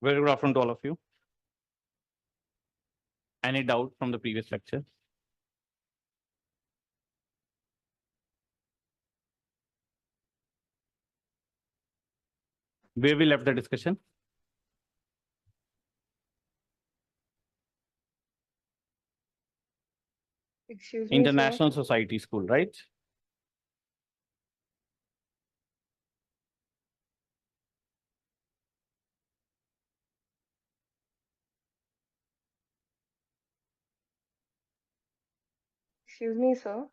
Very good afternoon to all of you. Any doubt from the previous lecture? Where we left the discussion? Excuse me, International sir. Society School, right? Excuse me, sir.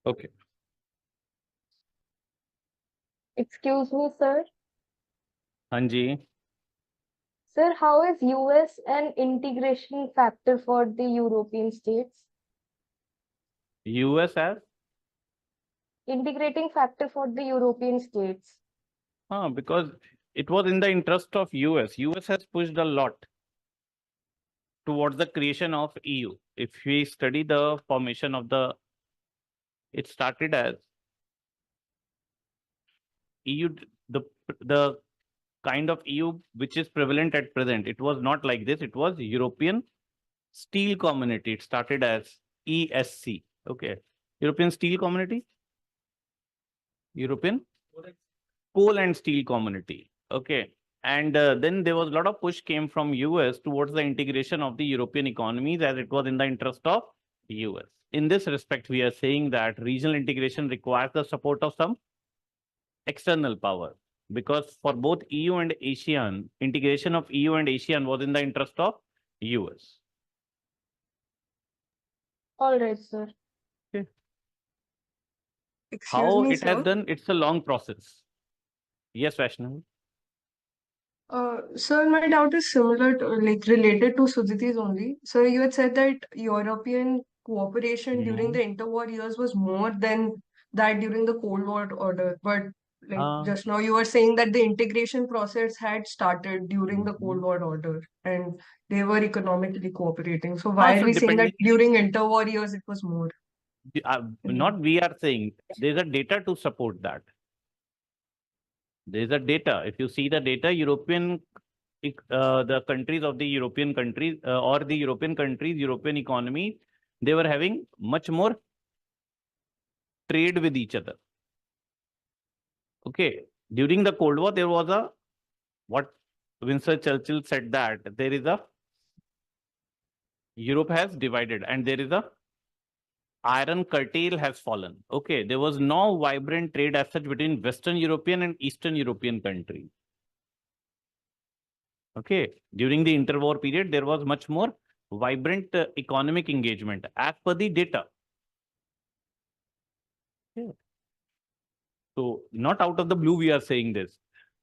Okay. Excuse me, sir. Hanji. Sir, how is US an integration factor for the European states? US as? Integrating factor for the European states. Because it was in the interest of US. US has pushed a lot towards the creation of EU. If we study the formation of it started as EU, the kind of EU which is prevalent at present. It was not like this. It was European Steel Community. It started as ESC. Okay. European Steel Community. European Coal and Steel Community. Okay. And then there was a lot of push came from US towards the integration of the European economies as it was in the interest of US. In this respect, we are saying that regional integration requires the support of some external power. Because for both EU and ASEAN, integration of EU and ASEAN was in the interest of US. All right, sir. Okay. Excuse How me, it has sir. done, it's a long process. Yes, Vaishnavi. Sir, my doubt is similar to, like, related to Sujiti's only. So you had said that European cooperation during the interwar years was more than that during the Cold War order. But like just now you were saying that the integration process had started during the Cold War order and they were economically cooperating. So why are So we saying that depending, during interwar years it was more? not we are saying, there's a data to support that. There's a data. If you see the data, the countries of the European countries or the European countries, European economies, they were having much more trade with each other. Okay. During the Cold War, there was what Winston Churchill said that there is Europe has divided and there is iron curtail has fallen. Okay. There was no vibrant trade as such between Western European and Eastern European countries. Okay. During the interwar period, there was much more vibrant economic engagement as per the data. Yeah. So not out of the blue, we are saying this.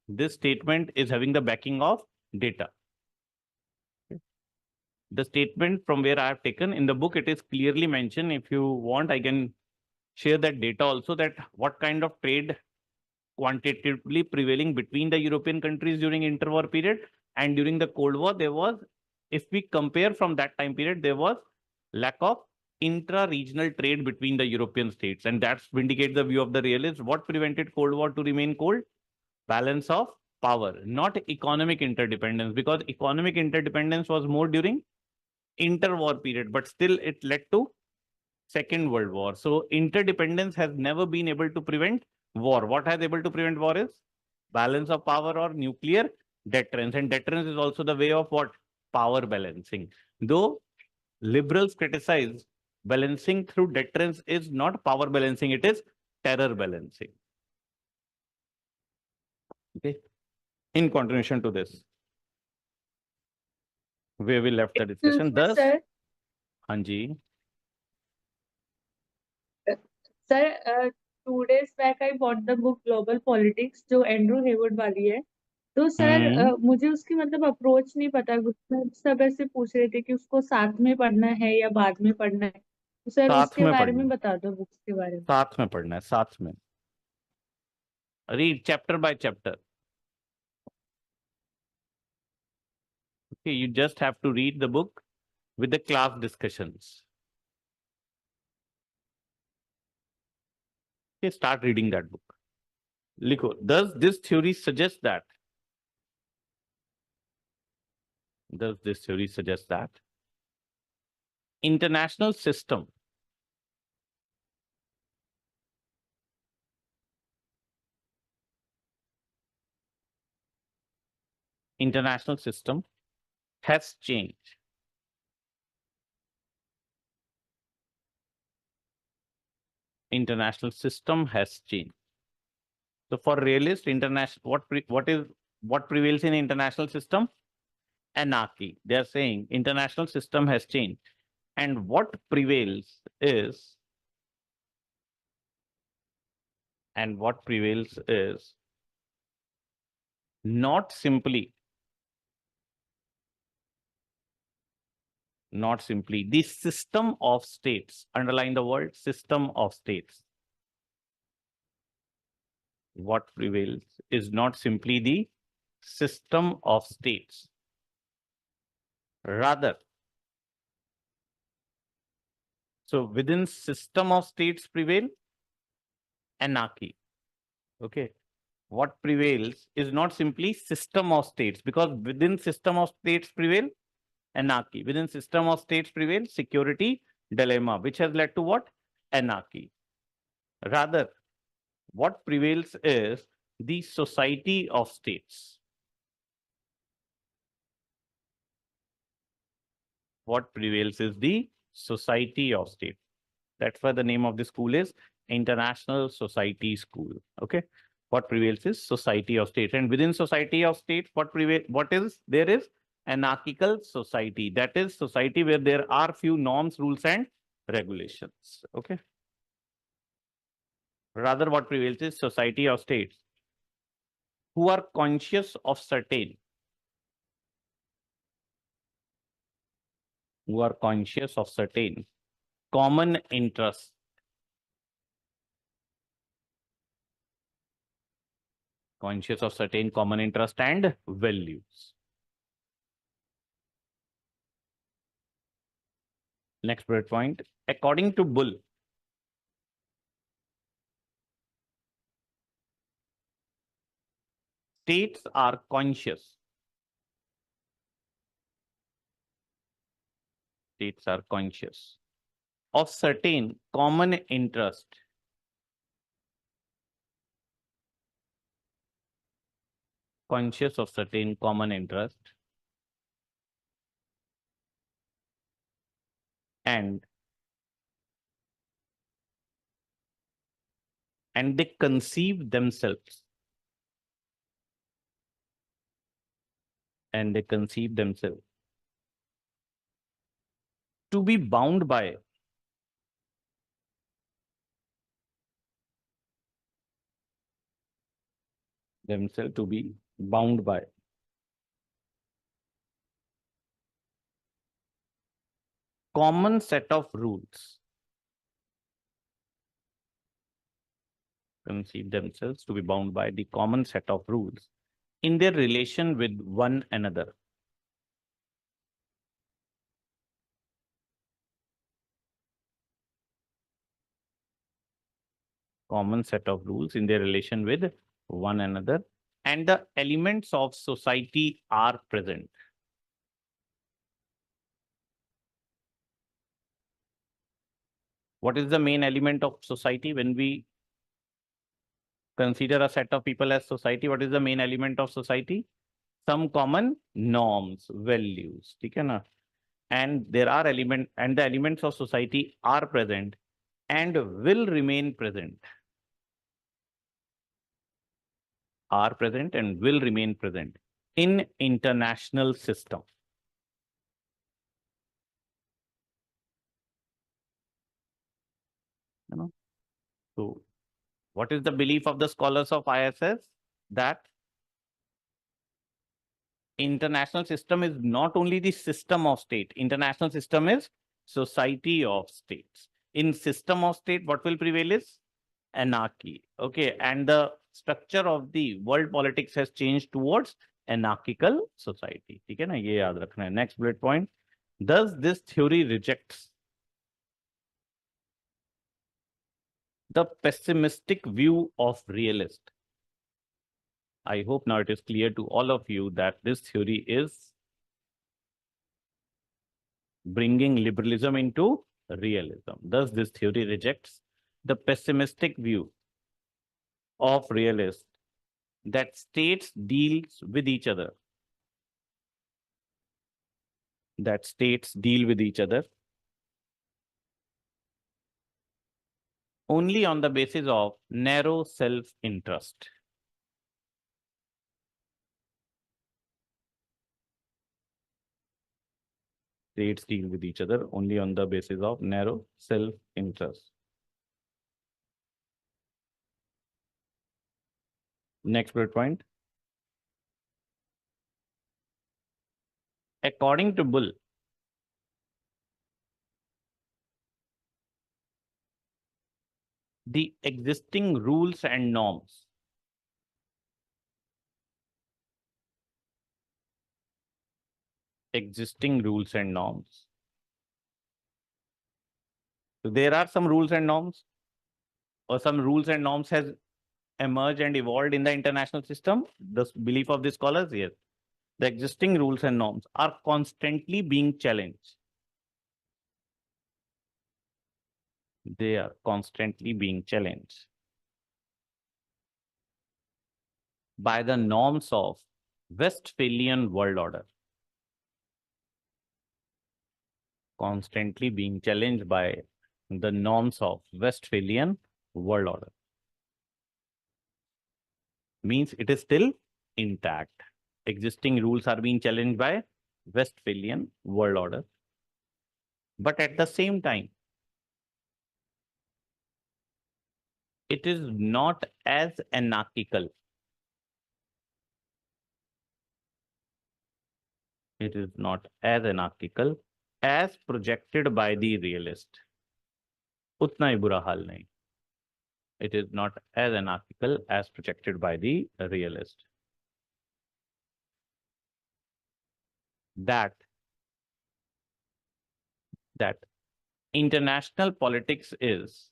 This statement is having the backing of data. Okay. The statement from where I have taken in the book, it is clearly mentioned. If you want, I can share that data also, that what kind of trade quantitatively prevailing between the European countries during interwar period and during the Cold War, there was, if we compare from that time period, there was lack of intra-regional trade between the European states. And that's vindicates the view of the realists. What prevented Cold War to remain cold? Balance of power, not economic interdependence, because economic interdependence was more during interwar period, but still it led to Second World War. So interdependence has never been able to prevent war. What has able to prevent war is balance of power or nuclear deterrence. And deterrence is also the way of what? Power balancing. Though liberals criticize balancing through deterrence is not power balancing, it is terror balancing. Okay. In continuation to this, where we left the discussion. Thus, Sir, Hanji. Sir 2 days back I bought the book Global Politics जो Andrew Hayward वाली है तो sir मुझे उसकी मतलब approach नहीं पता, उसमें सब ऐसे पूछ रहे थे कि उसको साथ में पढ़ना है या बाद में पढ़ना है, तो सर साथ उसके में बारे पढ़ना में है, बता दो, बुक्स के बारे में। साथ में पढ़ना है, साथ में। Read chapter by chapter. Okay, you just have to read the book with the class discussions. Okay, start reading that book. लिखो, does this theory suggest that? Does this theory suggest that international system has changed? International system has changed. So for realist, international, what prevails in international system? Anarchy. They are saying international system has changed, and what prevails is not simply the system of states. Underline the word system of states. What prevails is not simply the system of states. Rather, so within system of states prevail anarchy. Okay. What prevails is not simply system of states, because within system of states prevail anarchy. Within system of states prevail security dilemma, which has led to what? Anarchy. Rather, what prevails is the society of states. What prevails is the society of states. That's why the name of the school is International Society School. Okay. What prevails is society of states. And within society of states, there is anarchical society. That is society where there are few norms, rules, and regulations. Okay. Rather, what prevails is society of states who are conscious of certain common interests, and values. Next bullet point. According to Bull, states are conscious of certain common interest, and they conceive themselves to be bound by common set of rules. Conceive themselves to be bound by the common set of rules in their relation with one another. Common set of rules in their relation with one another, and the elements of society are present. What is the main element of society? When we consider a set of people as society, what is the main element of society? Some common norms, values. ठीक है ना? And there are the elements of society are present and will remain present. Are present and will remain present in international system. You know? So what is the belief of the scholars of ISS? That international system is not only the system of state. International system is society of states. In system of state, what will prevail is anarchy. Okay, and the structure of the world politics has changed towards anarchical society. ठीक है ना, ये याद रखना है. Next bullet point. Thus, this theory rejects the pessimistic view of realist. I hope now it is clear to all of you that this theory is bringing liberalism into realism. Thus, this theory rejects the pessimistic view of realists that states deals with each other. That states deal with each other only on the basis of narrow self-interest. States deal with each other only on the basis of narrow self-interest. Next bullet point. According to Bull, the existing rules and norms So there are some rules and norms, or some rules and norms has emerged and evolved in the international system. The belief of the scholars, yes. The existing rules and norms are constantly being challenged. They are constantly being challenged by the norms of Westphalian world order. Constantly being challenged by the norms of Westphalian world order. Means it is still intact. Existing rules are being challenged by Westphalian world order. But at the same time, it is not as anarchical. It is not as anarchical as projected by the realist. उतना ही बुरा हाल नहीं. It is not as anarchical as projected by the realist. That international politics is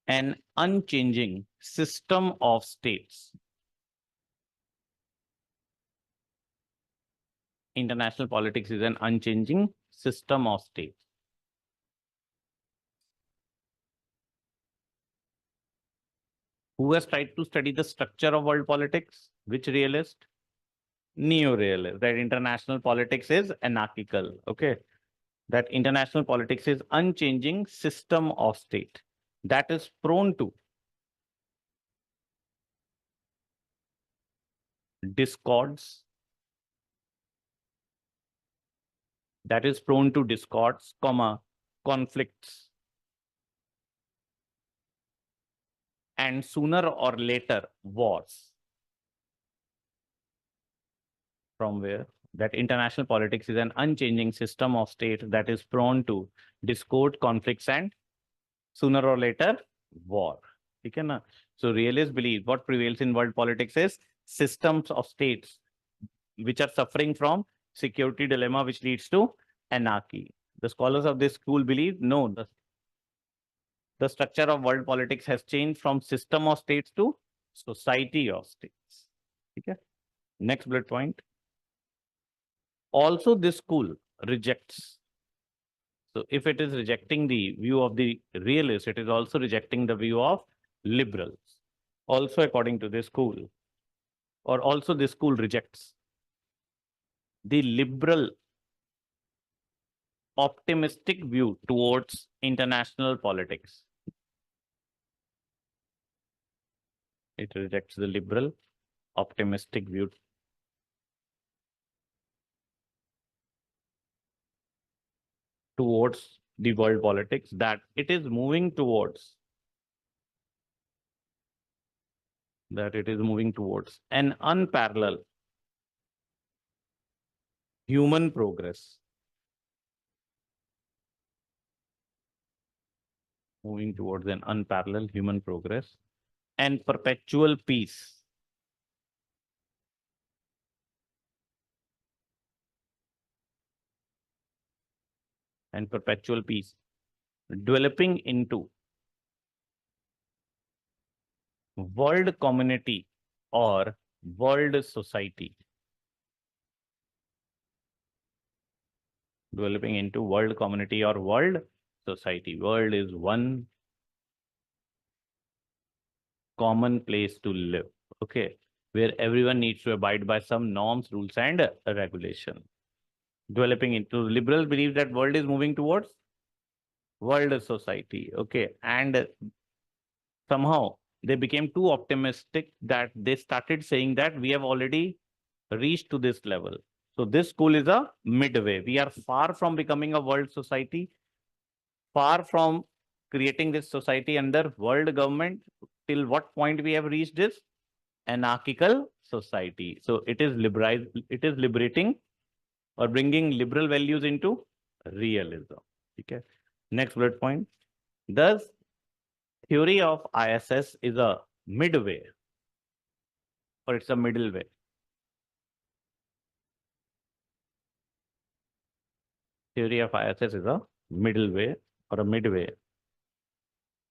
an unchanging system of states. International politics is an unchanging system of states. Who has tried to study the structure of world politics? Which realist? Neo-realist. That international politics is anarchical. Okay. That international politics is unchanging system of state that is prone to discords, conflicts, and sooner or later wars. From where? That international politics is an unchanging system of state that is prone to discord, conflicts, and sooner or later war. Okay, na? So realists believe what prevails in world politics is systems of states which are suffering from security dilemma, which leads to anarchy. The scholars of this school believe no, the structure of world politics has changed from system of states to society of states. Okay. Next bullet point. Also, this school rejects. So if it is rejecting the view of the realist, it is also rejecting the view of liberals. Also, according to this school, or also this school rejects the liberal optimistic view towards international politics. It rejects the liberal optimistic view towards the world politics, that it is moving towards that it is moving towards an unparalleled human progress. Moving towards an unparalleled human progress and perpetual peace. And perpetual peace, developing into world community or world society. Developing into world community or world society. World is one common place to live, okay, where everyone needs to abide by some norms, rules, and regulation. Developing into liberals believe that world is moving towards world society, okay, and somehow they became too optimistic that they started saying that we have already reached to this level. So this school is a midway. We are far from becoming a world society, far from creating this society under world government. Till what point we have reached this anarchical society. So it is liberating or bringing liberal values into realism. Okay. Next bullet point. Thus, theory of ISS is a midway or it's a middle way. Theory of ISS is a middle way or a midway,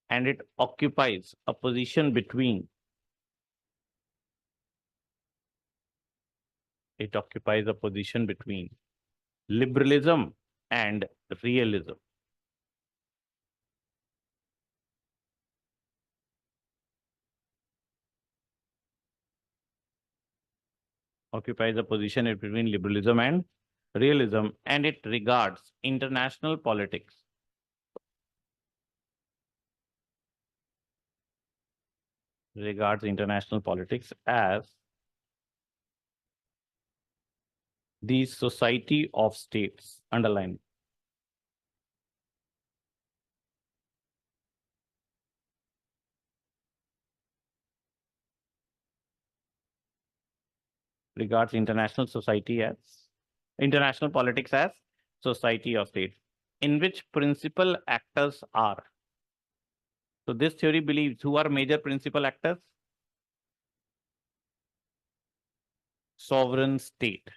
and it occupies a position between liberalism and realism. Occupies a position between liberalism and realism, and it regards international politics as the society of states. Underline. Regards international politics as society of states, in which principal actors are. So this theory believes who are major principal actors? Sovereign state.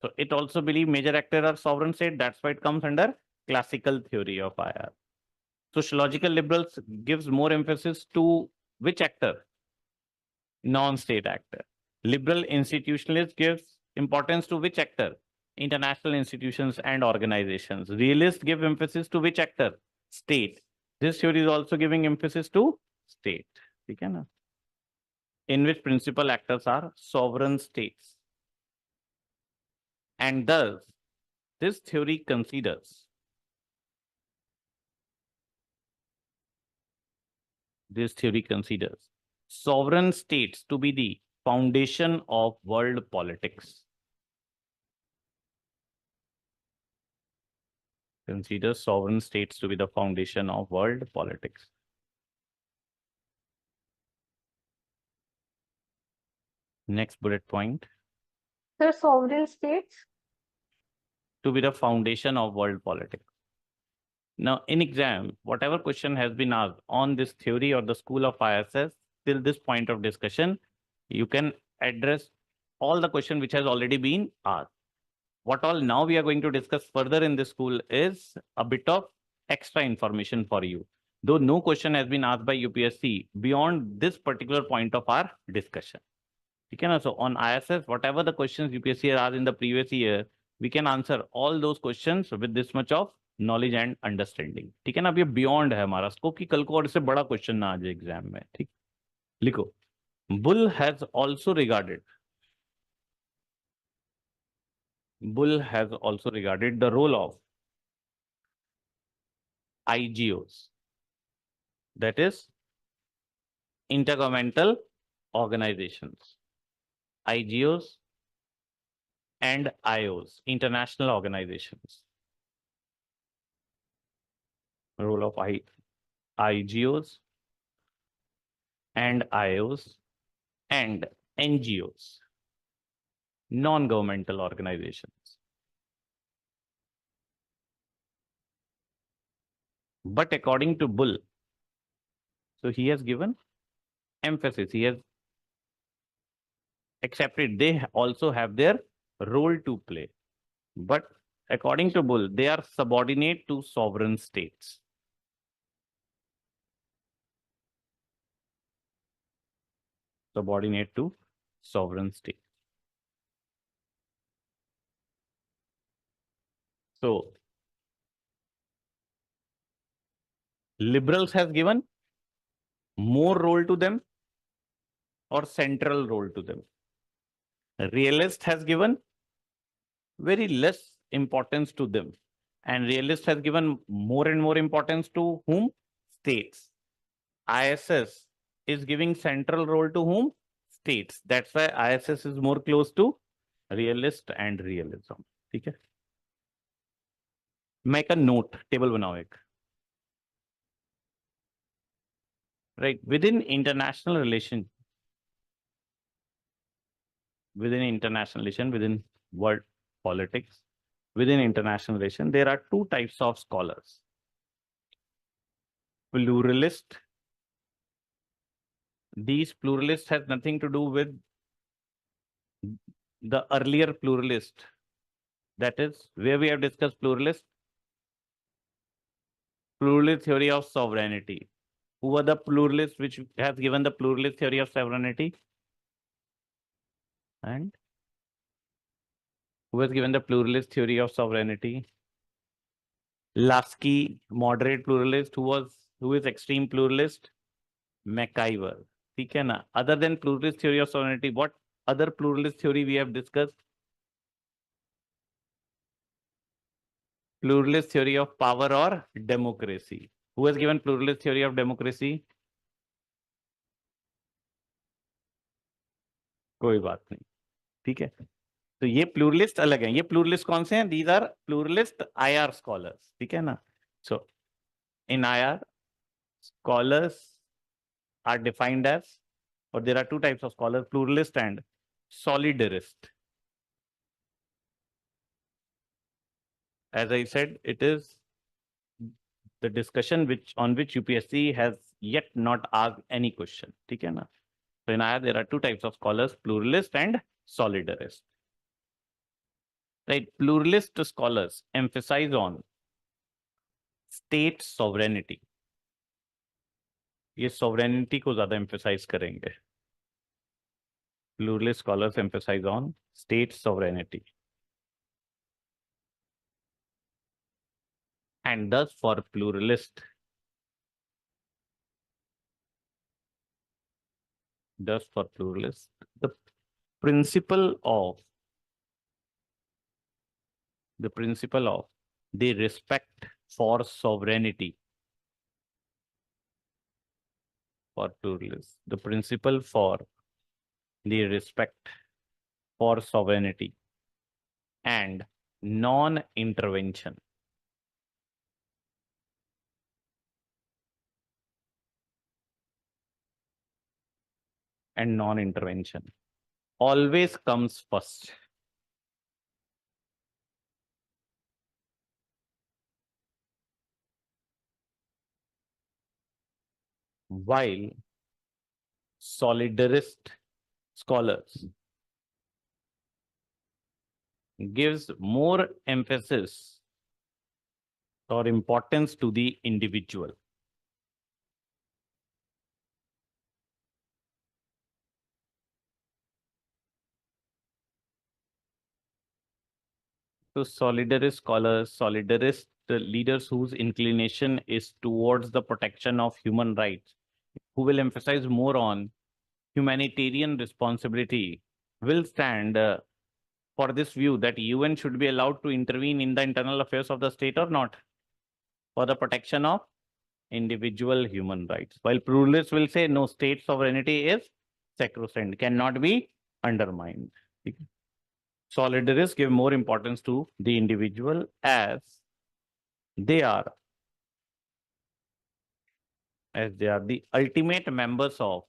So it also believes major actors are sovereign state. That's why it comes under classical theory of IR. Sociological liberals gives more emphasis to which actor? Non-state actor. Liberal institutionalist gives importance to which actor? International institutions and organizations. Realists give emphasis to which actor? State. This theory is also giving emphasis to state. Okay, na? In which principal actors are sovereign states. And thus, this theory considers sovereign states to be the foundation of world politics. Considers sovereign states to be the foundation of world politics. Next bullet point. Sir, sovereign states? To be the foundation of world politics. Now, in exam, whatever question has been asked on this theory or the school of ISS, till this point of discussion, you can address all the question which has already been asked. What all now we are going to discuss further in this school is a bit of extra information for you. Though no question has been asked by UPSC beyond this particular point of our discussion. Okay, so on ISS, whatever the questions UPSC has asked in the previous year, we can answer all those questions with this much of knowledge and understanding. ठीक है ना, अब ये beyond है हमारा scope कि कल को और इससे बड़ा क्वेश्चन ना आ जाए एग्जाम में. ठीक, लिखो. Bull has also regarded the role of IGOs, that is intergovernmental organizations, IGOs and IOs, international organizations. Role of IGOs and IOs and NGOs, non-governmental organizations. But according to Bull, so he has given emphasis, he has accepted they also have their role to play. But according to Bull, they are subordinate to sovereign states. Subordinate to sovereign states. So, liberals has given more role to them or central role to them. Realist has given very less importance to them. And realist has given more and more importance to whom? States. ISS is giving central role to whom? States. That's why ISS is more close to realist and realism. ठीक है? Make a note, table बनाओ एक. Right, within international relation, within world politics, within international relation, there are two types of scholars. Pluralist. These pluralists has nothing to do with the earlier pluralist. That is where we have discussed pluralist theory of sovereignty. Who are the pluralists which has given the pluralist theory of sovereignty? And who has given the pluralist theory of sovereignty? Lasky, moderate pluralist. Who is extreme pluralist? MacIver. ठीक है ना? Other than pluralist theory of sovereignty, what other pluralist theory we have discussed? Pluralist theory of power or democracy. Who has given pluralist theory of democracy? कोई बात नहीं, ठीक है. तो ये प्लूरलिस्ट अलग है. ये प्लूरलिस्ट कौन से हैं? These are pluralist IR scholars. ठीक है ना? So in IR, scholars are defined as, or there are two types of scholars, pluralist and solidarist. As I said, it is the discussion on which UPSC has yet not asked any question. ठीक है ना? So in IR, there are two types of scholars, pluralist and solidarist. Right, pluralist scholars emphasize on state sovereignty. ये sovereignty को ज़्यादा emphasize करेंगे. Pluralist scholars emphasize on state sovereignty. And thus for pluralist, the principle of the respect for sovereignty, for pluralists, the principle for the respect for sovereignty and non-intervention always comes first. While solidarist scholars gives more emphasis or importance to the individual. So solidarist scholars, solidarist leaders whose inclination is towards the protection of human rights, who will emphasize more on humanitarian responsibility, will stand for this view that UN should be allowed to intervene in the internal affairs of the state or not, for the protection of individual human rights. While pluralists will say no, state sovereignty is sacrosanct, cannot be undermined. Solidarists give more importance to the individual as they are the ultimate members of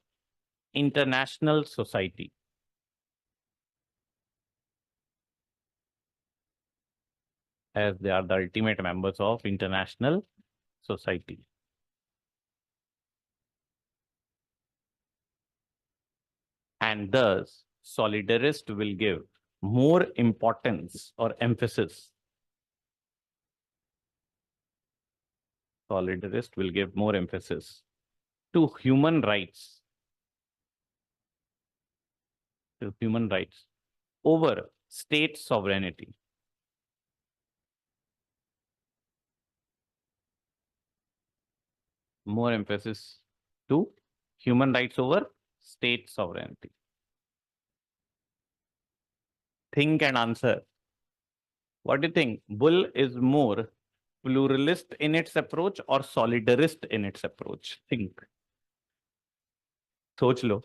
international society. As they are the ultimate members of international society. And thus, solidarist will give more importance or emphasis. Solidarist will give more emphasis to human rights. To human rights over state sovereignty. More emphasis to human rights over state sovereignty. Think and answer. What do you think? Bull is more pluralist in its approach or solidarist in its approach? Think. सोच लो.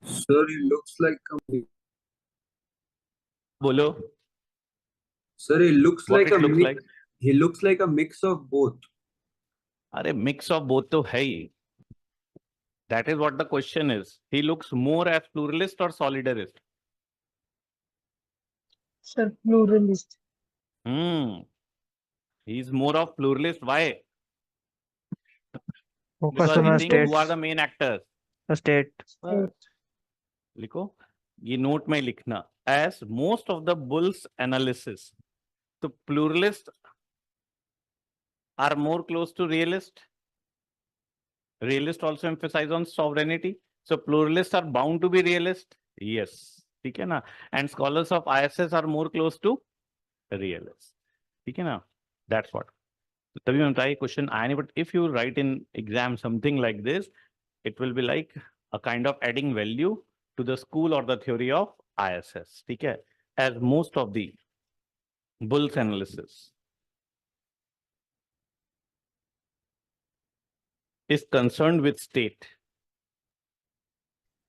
Sir, he looks like a बोलो. sir. He looks What like it a looks mix. like? He looks like a mix of both. अरे mix of both तो है ही. That is what the question is. He looks more as pluralist or solidarist? Sir, pluralist. He's more of pluralist. Why? Focus Because on he the thinks who are states, the main actors. the state. लिखो. ये note में लिखना. As most of the Bull's analysis, the pluralists are more close to realist. Realist also emphasize on sovereignty. So pluralists are bound to be realist. Yes. ठीक है ना? And scholars of ISS are more close to realist. ठीक है ना? That's what. तभी मैं बताया question आया नहीं, but if you write in exam something like this, it will be like a kind of adding value to the school or the theory of ISS. ठीक है? As most of the Bull's analysis is concerned with state.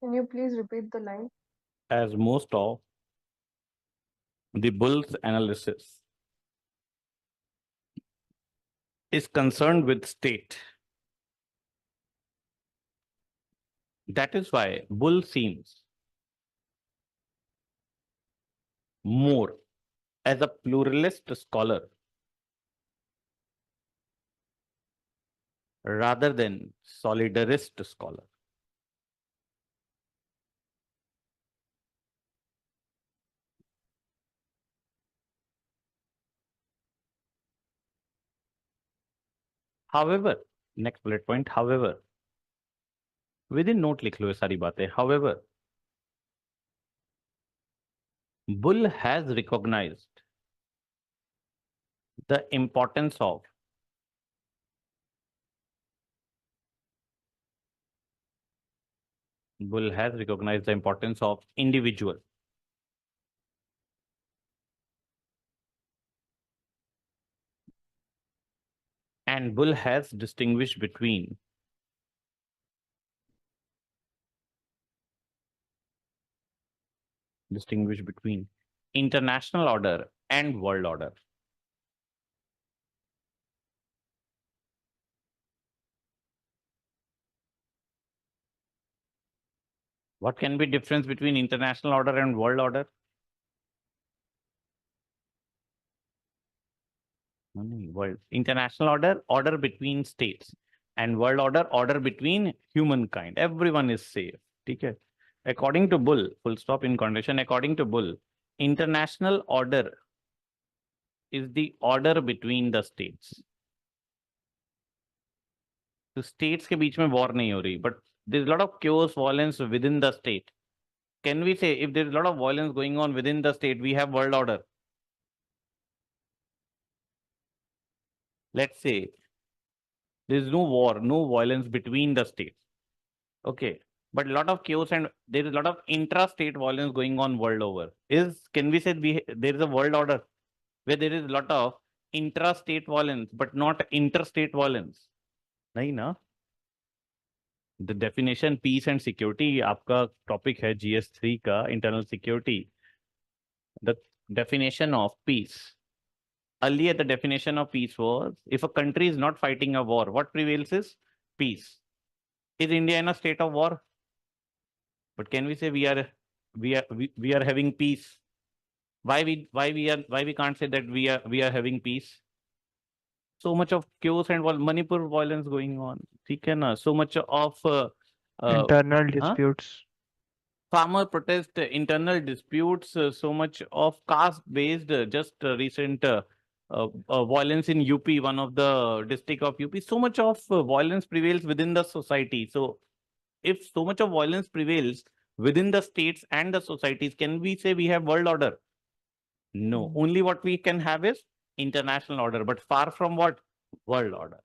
Can you please repeat the line? As most of the Bull's analysis is concerned with state. That is why Bull seems more as a pluralist scholar rather than solidarist scholar. However, next bullet point, however, within note लिख लो ये सारी बातें. However, Bull has recognized the importance of individual. And Bull has distinguished between international order and world order. What can be difference between international order and world order? World. International order, order between states, and world order, order between humankind. Everyone is safe. Okay. According to Bull, full stop in condition, according to Bull, international order is the order between the states. So states के बीच में war नहीं हो रही, but there's a lot of chaos, violence within the state. Can we say if there's a lot of violence going on within the state, we have world order? Let's say there's no war, no violence between the states. Okay. But a lot of chaos and there is a lot of intra-state violence going on world over. Can we say there is a world order? where there is a lot of intra-state violence, but not interstate violence. नहीं ना? The definition peace and security आपका topic है GS3 का internal security. The definition of peace. Earlier, the definition of peace was if a country is not fighting a war, what prevails is peace. Is India in a state of war? But can we say we are having peace? Why we can't say that we are having peace? So much of chaos and Manipur violence going on. ठीक है ना? So much of internal disputes. Farmer protest, internal disputes, so much of caste-based, just recent violence in UP, one of the district of UP. So much of violence prevails within the society. So if so much of violence prevails within the states and the societies, can we say we have world order? No, only what we can have is international order, but far from what? World order.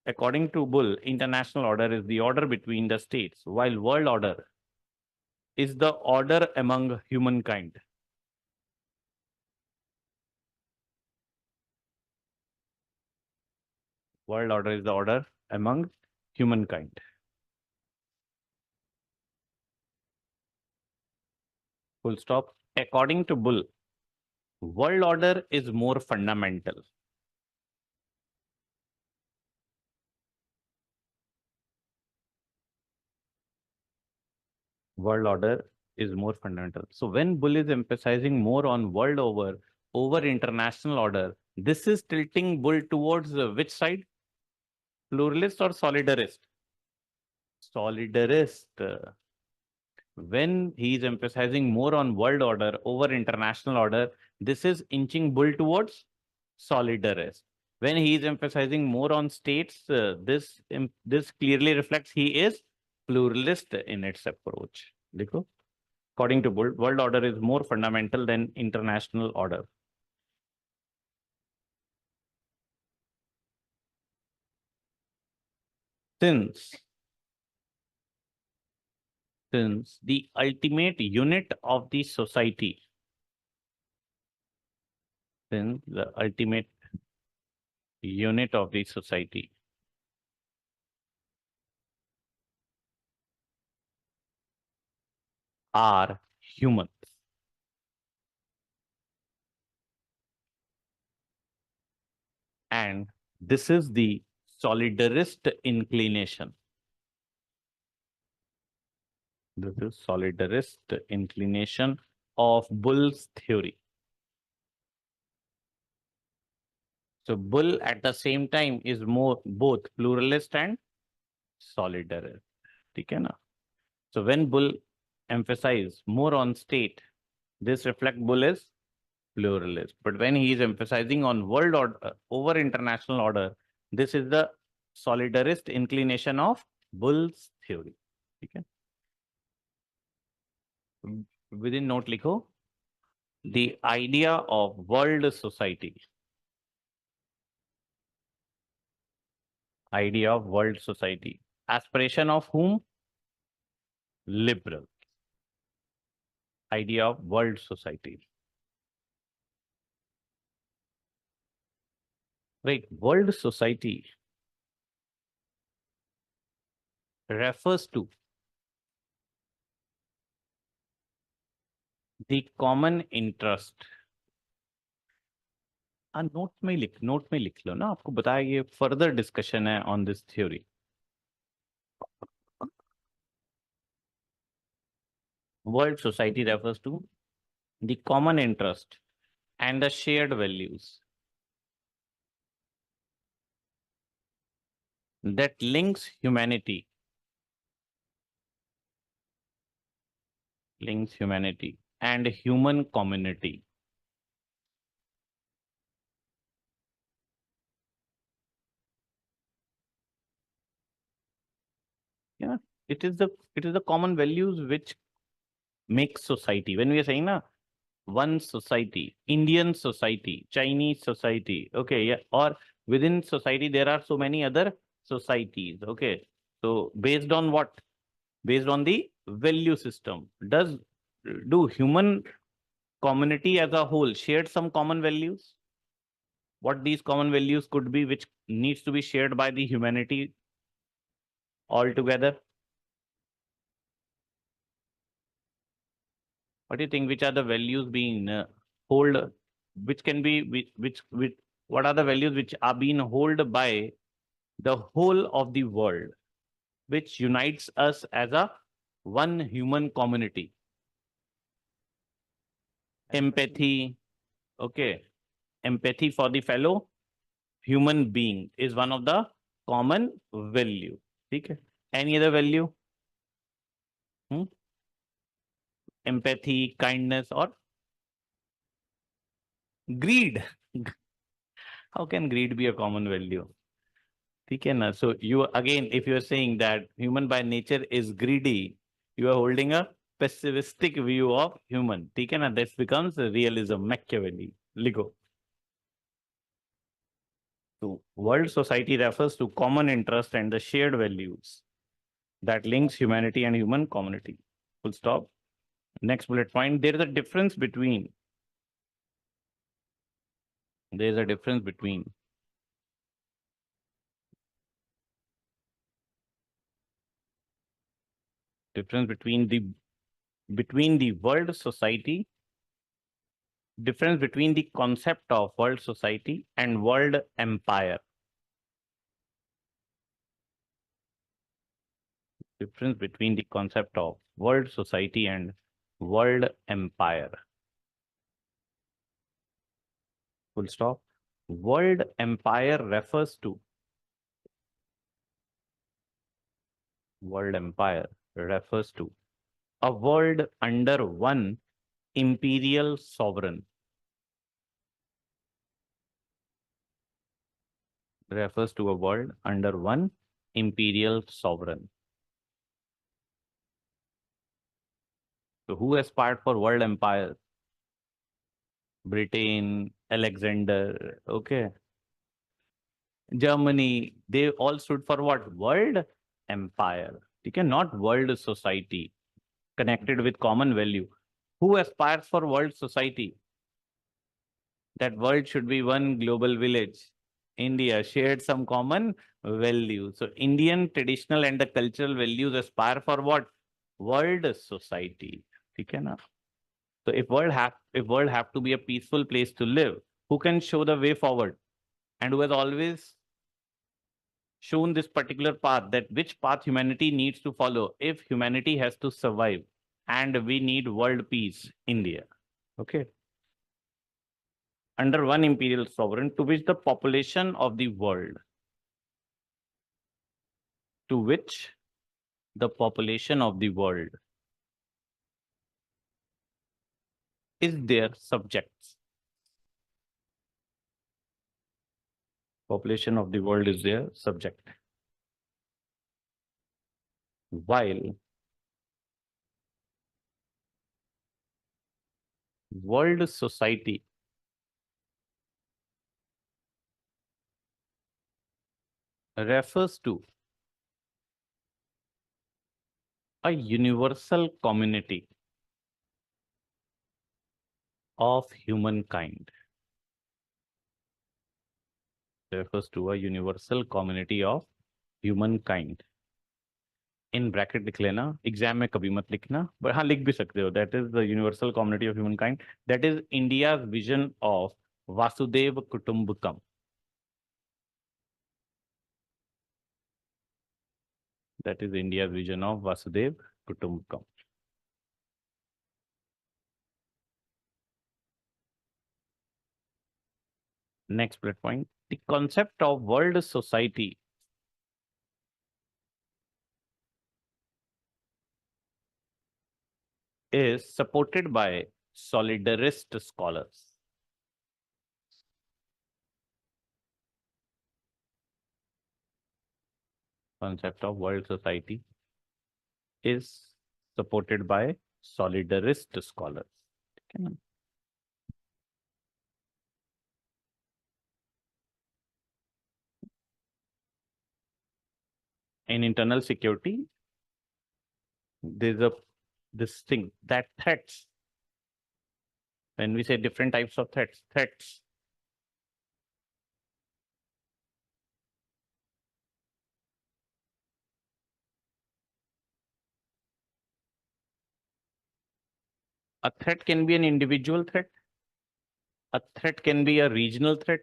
According to Bull, international order is the order between the states, while world order is the order among humankind. World order is the order among humankind. Full stop. According to Bull, world order is more fundamental. World order is more fundamental. So when Bull is emphasizing more on world over international order, this is tilting Bull towards which side? Pluralist or solidarist? Solidarist. When he is emphasizing more on world order over international order, this is inching Bull towards solidarist. When he is emphasizing more on states, this clearly reflects he is pluralist in its approach. Dekho? According to Bull, world order is more fundamental than international order. Since the ultimate unit of the society, are humans. And this is the solidarist inclination. This is solidarist inclination of Bull's theory. So Bull at the same time is both pluralist and solidarist. Okay, na? So when Bull emphasizes more on state, this reflects Bull is pluralist. But when he is emphasizing on world order over international order, this is the solidarist inclination of Bull's theory. Okay. Within note likho, the idea of world society. Idea of world society. Aspiration of whom? Liberal. Idea of world society. Right, world society refers to the common interest. Note में लिख लो ना, आपको बताया ये further discussion है on this theory. World society refers to the common interest and the shared values that links humanity and human community. Yeah, it is the common values which make society. When we are saying na, one society, Indian society, Chinese society, okay, yeah, or within society there are so many other societies, okay. So based on what? Based on the value system. Do human community as a whole shared some common values? What these common values could be, which needs to be shared by the humanity altogether? What do you think? Which are the values being hold? Which can be which? What are the values which are being held by the whole of the world, which unites us as a one human community? Empathy, okay. Empathy for the fellow human being is one of the common value. Okay. Any other value? Empathy, kindness, or greed? How can greed be a common value? Okay, na? So you again, if you are saying that human by nature is greedy, you are holding a pessimistic view of human. Okay, na? This becomes realism, Machiavelli. Ligo. So world society refers to common interest and the shared values that links humanity and human community. Full stop. Next bullet point. There is a difference between between the world society, difference between the concept of world society and world empire. Difference between the concept of world society and world empire. Full stop. World empire refers to a world under one imperial sovereign. Refers to a world under one imperial sovereign. So who aspired for world empire? Britain, Alexander, okay. Germany, they all stood for what? World empire. Okay, not world society connected with common value. Who aspires for world society? That world should be one global village. India shared some common value. So Indian traditional and the cultural values aspire for what? World society. Okay, na? So if world have to be a peaceful place to live, who can show the way forward? And who has always shown this particular path, that which path humanity needs to follow if humanity has to survive and we need world peace? India. Okay. Under one imperial sovereign to which the population of the world is their subjects. Population of the world is their subject. While world society refers to a universal community of humankind. Refers to a universal community of humankind. In bracket लिख लेना, exam में कभी मत लिखना, but हाँ लिख भी सकते हो. That is the universal community of humankind. That is India's vision of Vasudev Kutumbakam. That is India's vision of Vasudev Kutumbakam. Next bullet point. The concept of world society is supported by solidarist scholars. Concept of world society is supported by solidarist scholars. Okay. In internal security, there's this thing that threats When we say different types of threats. A threat can be an individual threat. A threat can be a regional threat.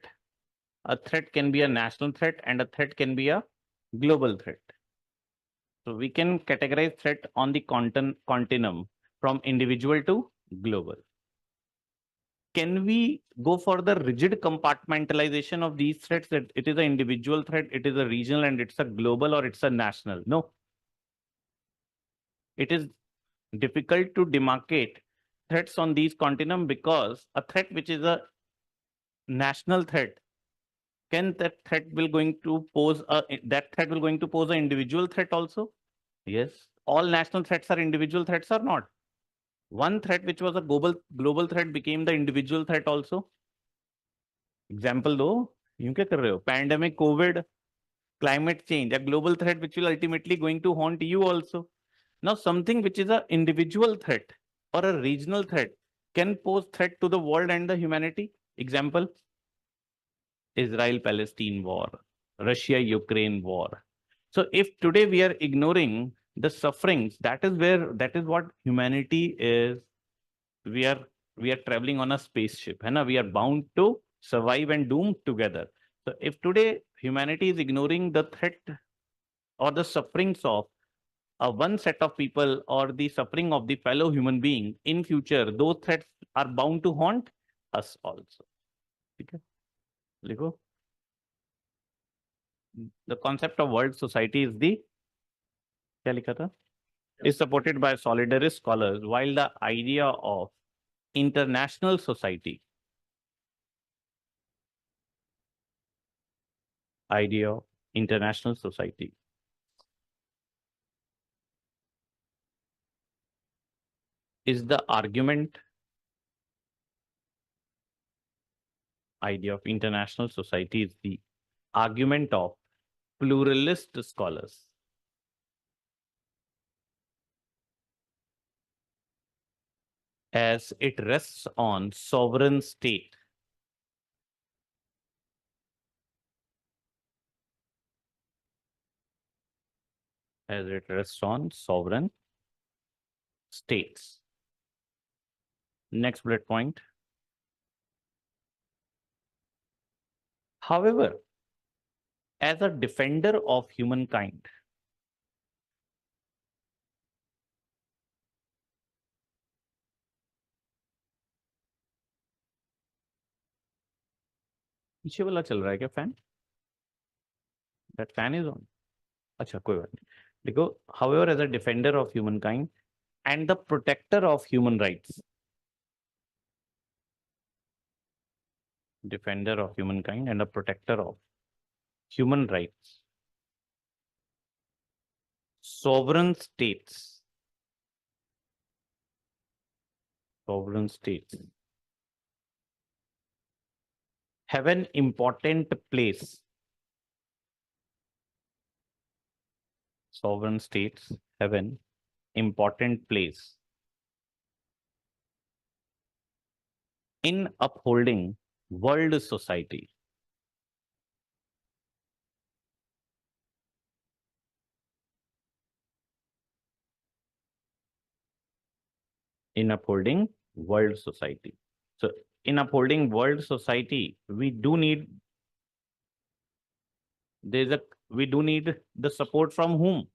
A threat can be a national threat, and a threat can be a global threat. So we can categorize threat on the continuum from individual to global. Can we go for the rigid compartmentalization of these threats, that it is an individual threat, it is a regional, and it's a global, or it's a national? No. It is difficult to demarcate threats on these continuum, because a threat which is a national threat, can that threat will going to pose an individual threat also? Yes. All national threats are individual threats or not? One threat which was a global threat became the individual threat also. Example though, you क्या कर रहे हो? Pandemic, COVID, climate change, a global threat which will ultimately going to haunt you also. Now something which is an individual threat or a regional threat can pose threat to the world and the humanity. Example, Israel-Palestine war, Russia-Ukraine war. So if today we are ignoring the sufferings, that is what humanity is. We are traveling on a spaceship, है ना? We are bound to survive and doom together. So if today humanity is ignoring the threat or the sufferings of one set of people or the suffering of the fellow human being, in future those threats are bound to haunt us also. Okay? लिखो. The concept of world society is the क्या लिखा था? Is supported by solidarist scholars, while the idea of international society is the argument. Idea of international society is the argument of pluralist scholars. As it rests on sovereign state. As it rests on sovereign states. Next bullet point. However, as a defender of humankind, पीछे वाला चल रहा है क्या fan? That fan is on. अच्छा कोई बात नहीं. देखो, however, as a defender of humankind and the protector of human rights. Defender of humankind and a protector of human rights. Sovereign states. Sovereign states have an important place. Sovereign states have an important place in upholding world society. In upholding world society. So in upholding world society, we do need the support from whom?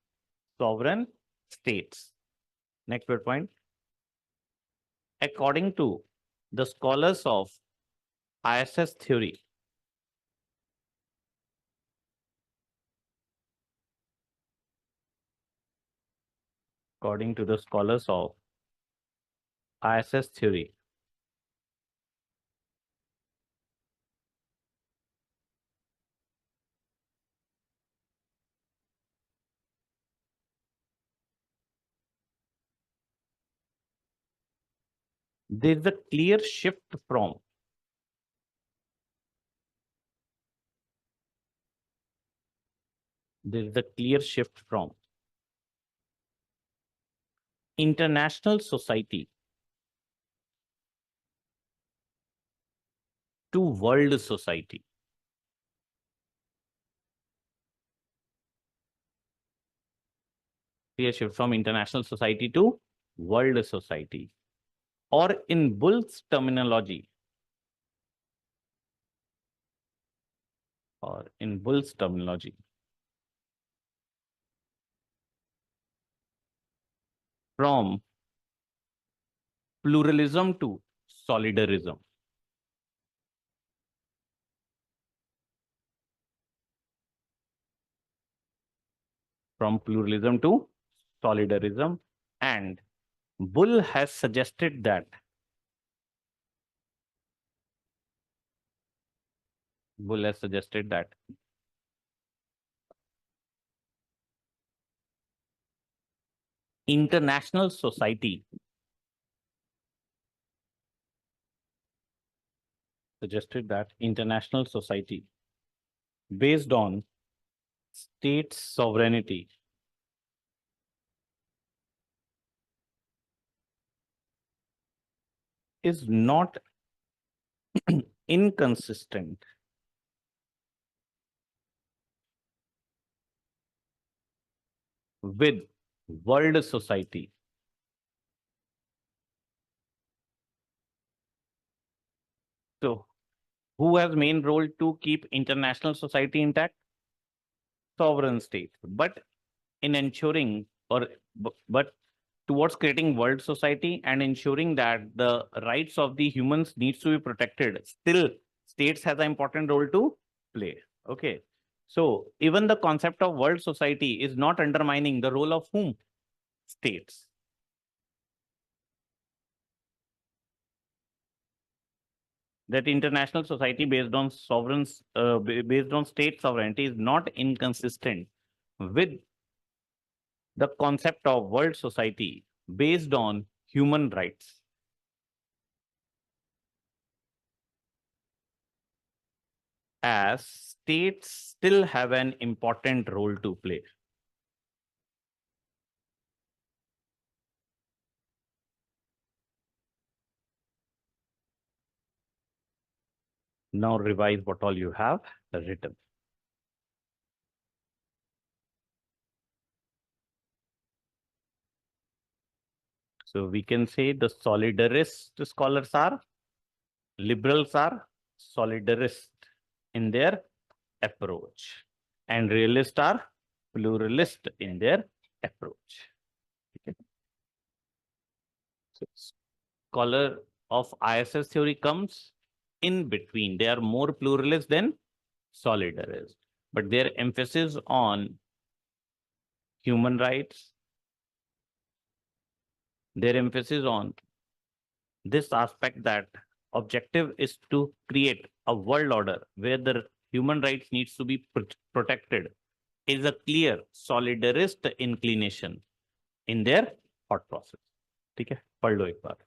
Sovereign states. Next point. According to the scholars of IAS theory, according to the scholars of IAS theory, there is a clear shift from international society to world society. A shift from international society to world society. Or in Bull's terminology, from pluralism to solidarism. From pluralism to solidarism, and Bull has suggested that international society based on state sovereignty is not inconsistent with world society. So, who has main role to keep international society intact? Sovereign state. But in ensuring but towards creating world society and ensuring that the rights of the humans needs to be protected, still states has an important role to play. Okay. So even the concept of world society is not undermining the role of whom? States. That international society based on based on state sovereignty is not inconsistent with the concept of world society based on human rights. As states still have an important role to play. Now revise what all you have written. So we can say the solidarist scholars are, liberals are solidarist in their approach, and realists are pluralist in their approach. Okay. So scholar of ISS theory comes in between. They are more pluralist than solidarist, but their emphasis on human rights, their emphasis on this aspect that objective is to create a world order where the human rights needs to be protected is a clear solidarist inclination in their thought process. ठीक है, पढ़ लो एक बार.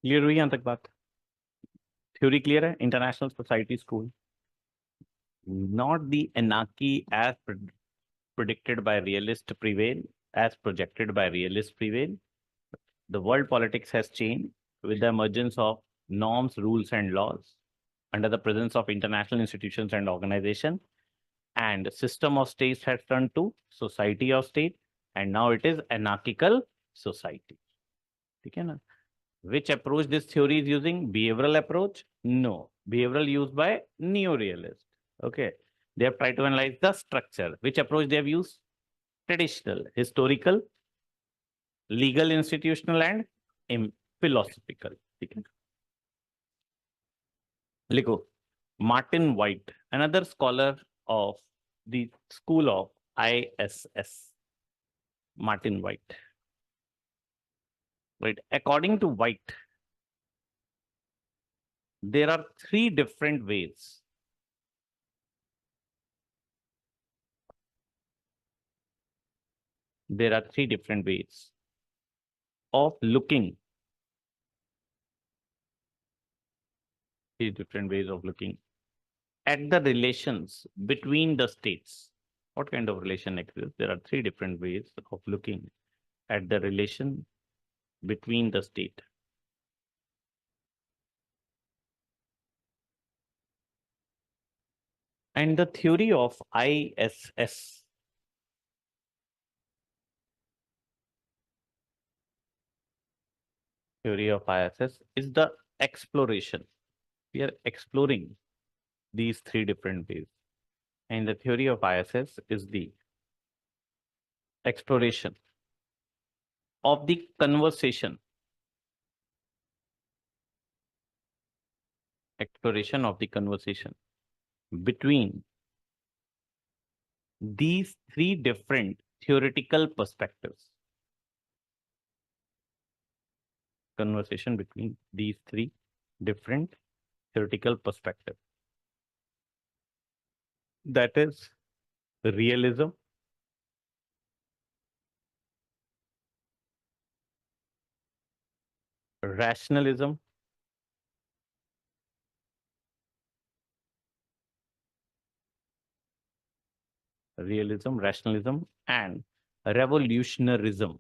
Clear हुई यहाँ तक बात? Theory clear है? International society school, not the anarchy as predicted by realist prevail, as projected by realist prevail. The world politics has changed with the emergence of norms, rules, and laws under the presence of international institutions and organizations. and system of states has turned to society of state, and now it is anarchical society. Okay, na? Which approach this theory is using? Behavioral approach? No. Behavioral used by neo-realist. Okay. They have tried to analyze the structure. Which approach they have used? Traditional, historical, legal, institutional, and philosophical. Okay. Lico. Martin White, another scholar of the school of ISS. Martin White. Right. According to White, there are three different ways of looking. At the relations between the states. What kind of relation exists? There are three different ways of looking at the relation between the state. And the theory of ISS is the exploration. We are exploring these three different ways. And the theory of ISS is the exploration of the conversation. Between these three different theoretical perspectives. Conversation between these three different theoretical perspectives. That is realism, rationalism, and revolutionarism.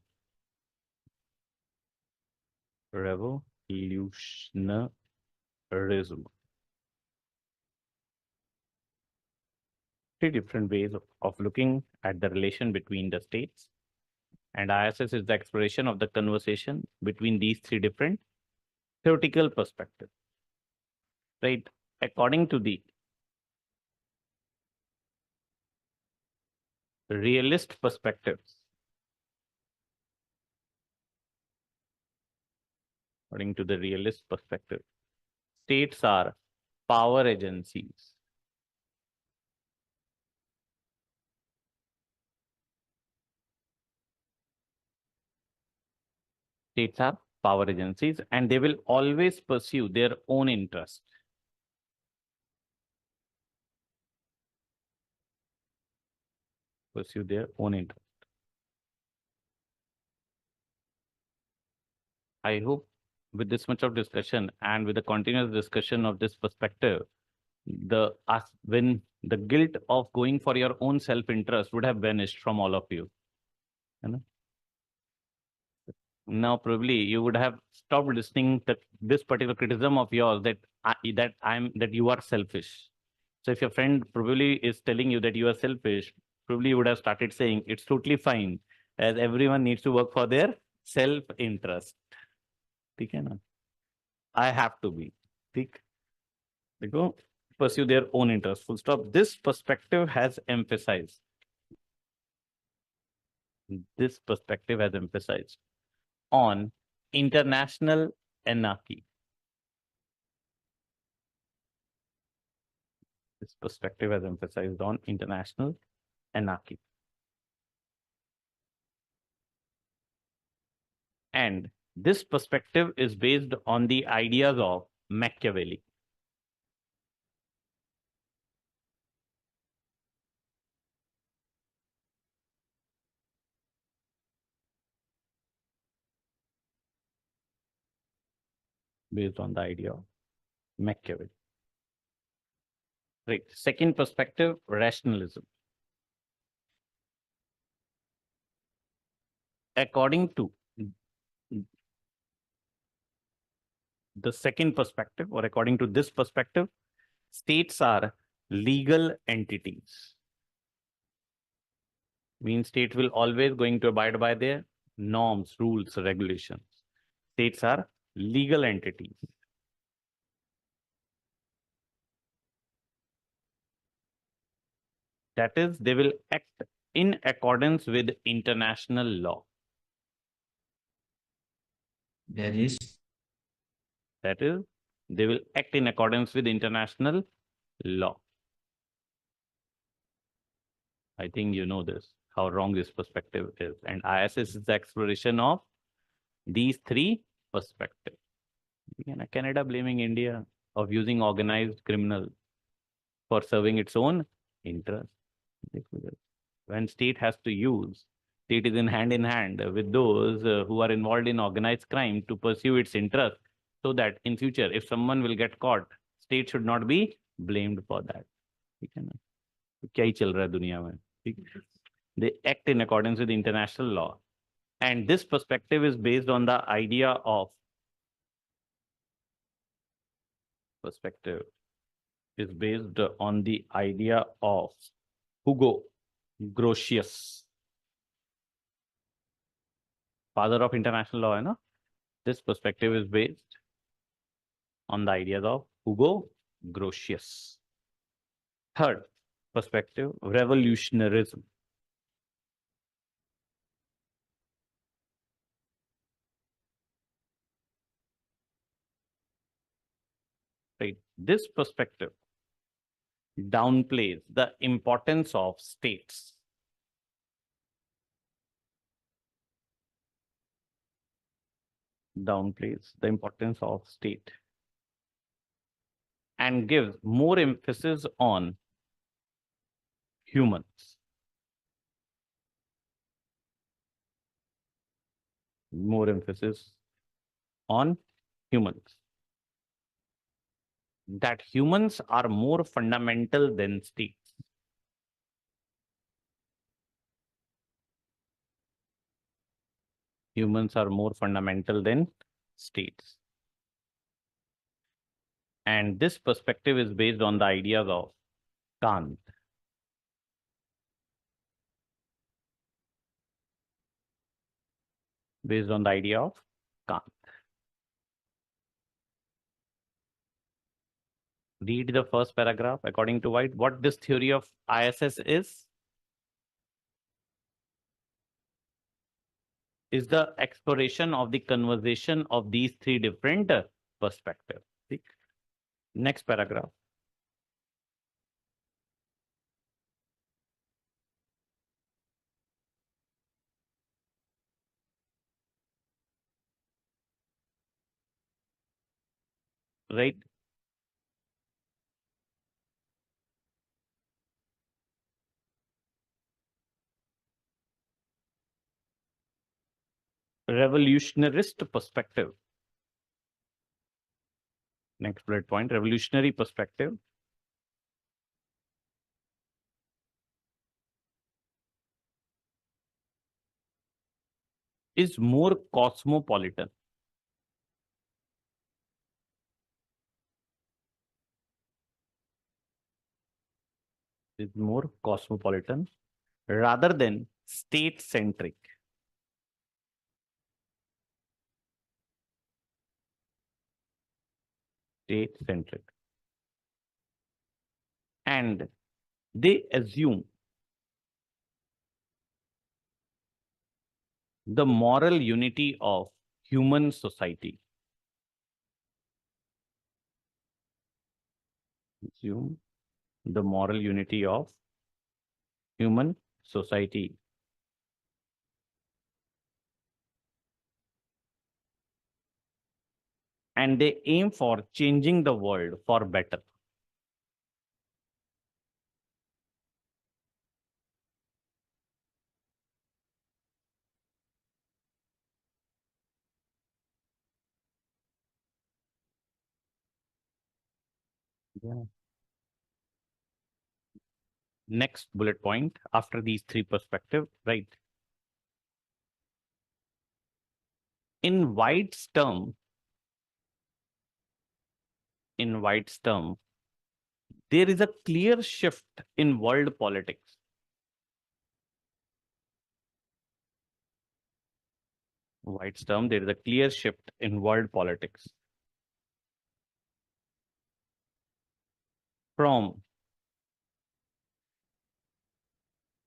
Three different ways of looking at the relation between the states. And ISS is the exploration of the conversation between these three different theoretical perspectives. Right? According to the realist perspectives, states are power agencies. States are power agencies, and they will always pursue their own interest. I hope with this much of discussion and with the continuous discussion of this perspective, when the guilt of going for your own self-interest would have vanished from all of you. You know? Now probably you would have stopped listening to this particular criticism of yours that you are selfish. So if your friend probably is telling you that you are selfish, probably you would have started saying it's totally fine, as everyone needs to work for their self-interest. Okay, na? I have to be. They go pursue their own interest. Full stop. This perspective has emphasized on international anarchy. This perspective has emphasized on international anarchy. And this perspective is based on the ideas of Machiavelli. Based on the idea of Machiavelli. Right. Second perspective, rationalism. According to the second perspective, or according to this perspective, states are legal entities. means state will always going to abide by their norms, rules, regulations. States are legal entities. That is, they will act in accordance with international law. That is, they will act in accordance with international law. I think you know this, how wrong this perspective is. And IAS is the exploration of these three perspectives. Canada blaming India of using organized criminal for serving its own interest. When state has to use, state is in hand with those who are involved in organized crime to pursue its interest, so that in future, if someone will get caught, state should not be blamed for that. क्या ही चल रहा है दुनिया में? They act in accordance with international law. And this perspective is based on the idea of Hugo Grotius, father of international law, no? This perspective is based on the ideas of Hugo Grotius. Third perspective, revolutionarism. Right. This perspective downplays the importance of states. Downplays the importance of state and gives more emphasis on humans. More emphasis on humans. That humans are more fundamental than states. Humans are more fundamental than states. And this perspective is based on the ideas of Kant. Based on the idea of Kant. Read the first paragraph according to White. What this theory of ISS is the exploration of the conversation of these three different perspectives. Next paragraph. Right. Revolutionarist perspective. Next bullet point, revolutionary perspective. Is more cosmopolitan. Is more cosmopolitan rather than state-centric. State-centric. And they assume the moral unity of human society. Assume the moral unity of human society. And they aim for changing the world for better. Yeah. Next bullet point after these three perspectives, right? In White's term, there is a clear shift in world politics. White's term, there is a clear shift in world politics from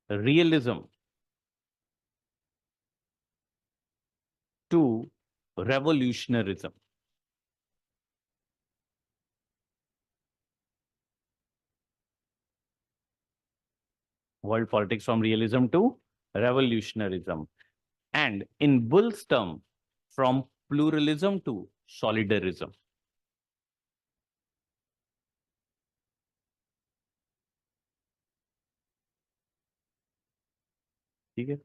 realism to revolutionarism. World politics from realism to revolutionarism. And in Bull's term, from pluralism to solidarism. Okay?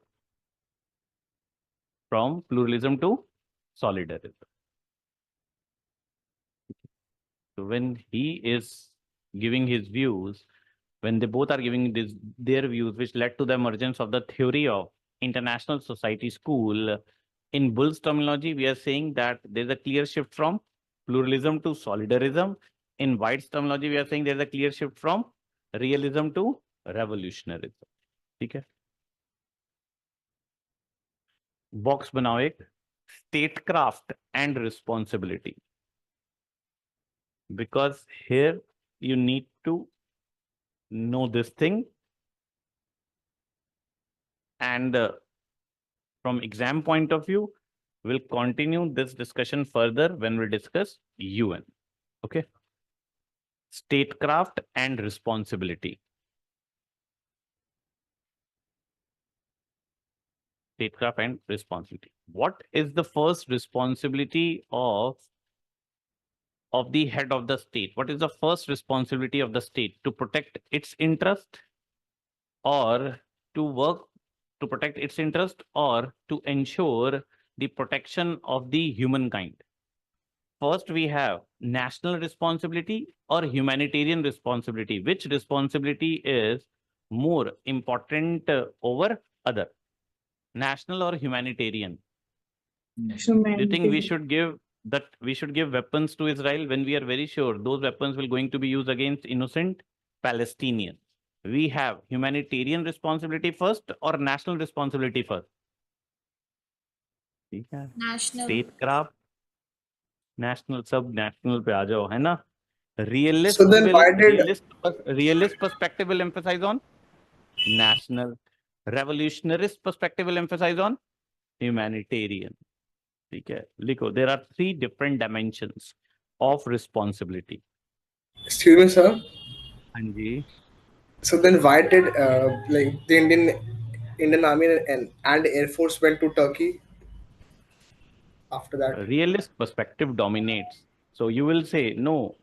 From pluralism to solidarism. So when he is giving his views, when they both are giving their views, which led to the emergence of the theory of international society school, in Bull's terminology, we are saying that there's a clear shift from pluralism to solidarism. In White's terminology, we are saying there's a clear shift from realism to revolutionarism. Okay? Box बनाओ एक statecraft and responsibility, because here you need to know this thing, and from exam point of view, we'll continue this discussion further when we discuss UN. Okay? Statecraft and responsibility. Statecraft and responsibility. What is the first responsibility of the head of the state? What is the first responsibility of the state? To protect its interest, or to work to protect its interest, or to ensure the protection of the humankind? First, we have national responsibility or humanitarian responsibility. Which responsibility is more important over other? National or humanitarian? Do you think we should give weapons to Israel when we are very sure those weapons will going to be used against innocent Palestinians? We have humanitarian responsibility first or national responsibility first? National. Statecraft, national, sub national पे आ जाओ, है ना? Realist, So then why did realist perspective will emphasize on national. Revolutionarist perspective will emphasize on humanitarian. Okay, लिखो. There are 3 different dimensions of responsibility. excuse me, sir? हाँ जी. So then why did like the Indian Army and Air Force went to Turkey after that? Realist perspective dominates. So you will say, no,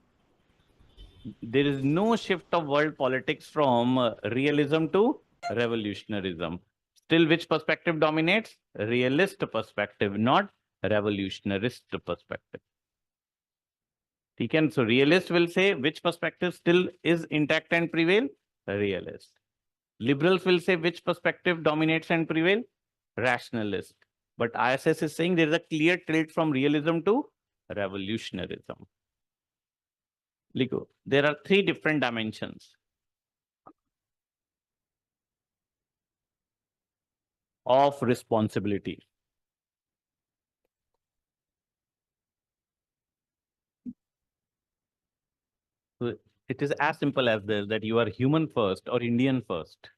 there is no shift of world politics from realism to revolutionarism. Still, which perspective dominates? Realist perspective, not revolutionarist perspective. So realist will say which perspective still is intact and prevail? Realist. Liberals will say which perspective dominates and prevail? Rationalist. But ISS is saying there is a clear tilt from realism to revolutionarism. There are 3 different dimensions of responsibility. So it is as simple as this, that you are human first or Indian first.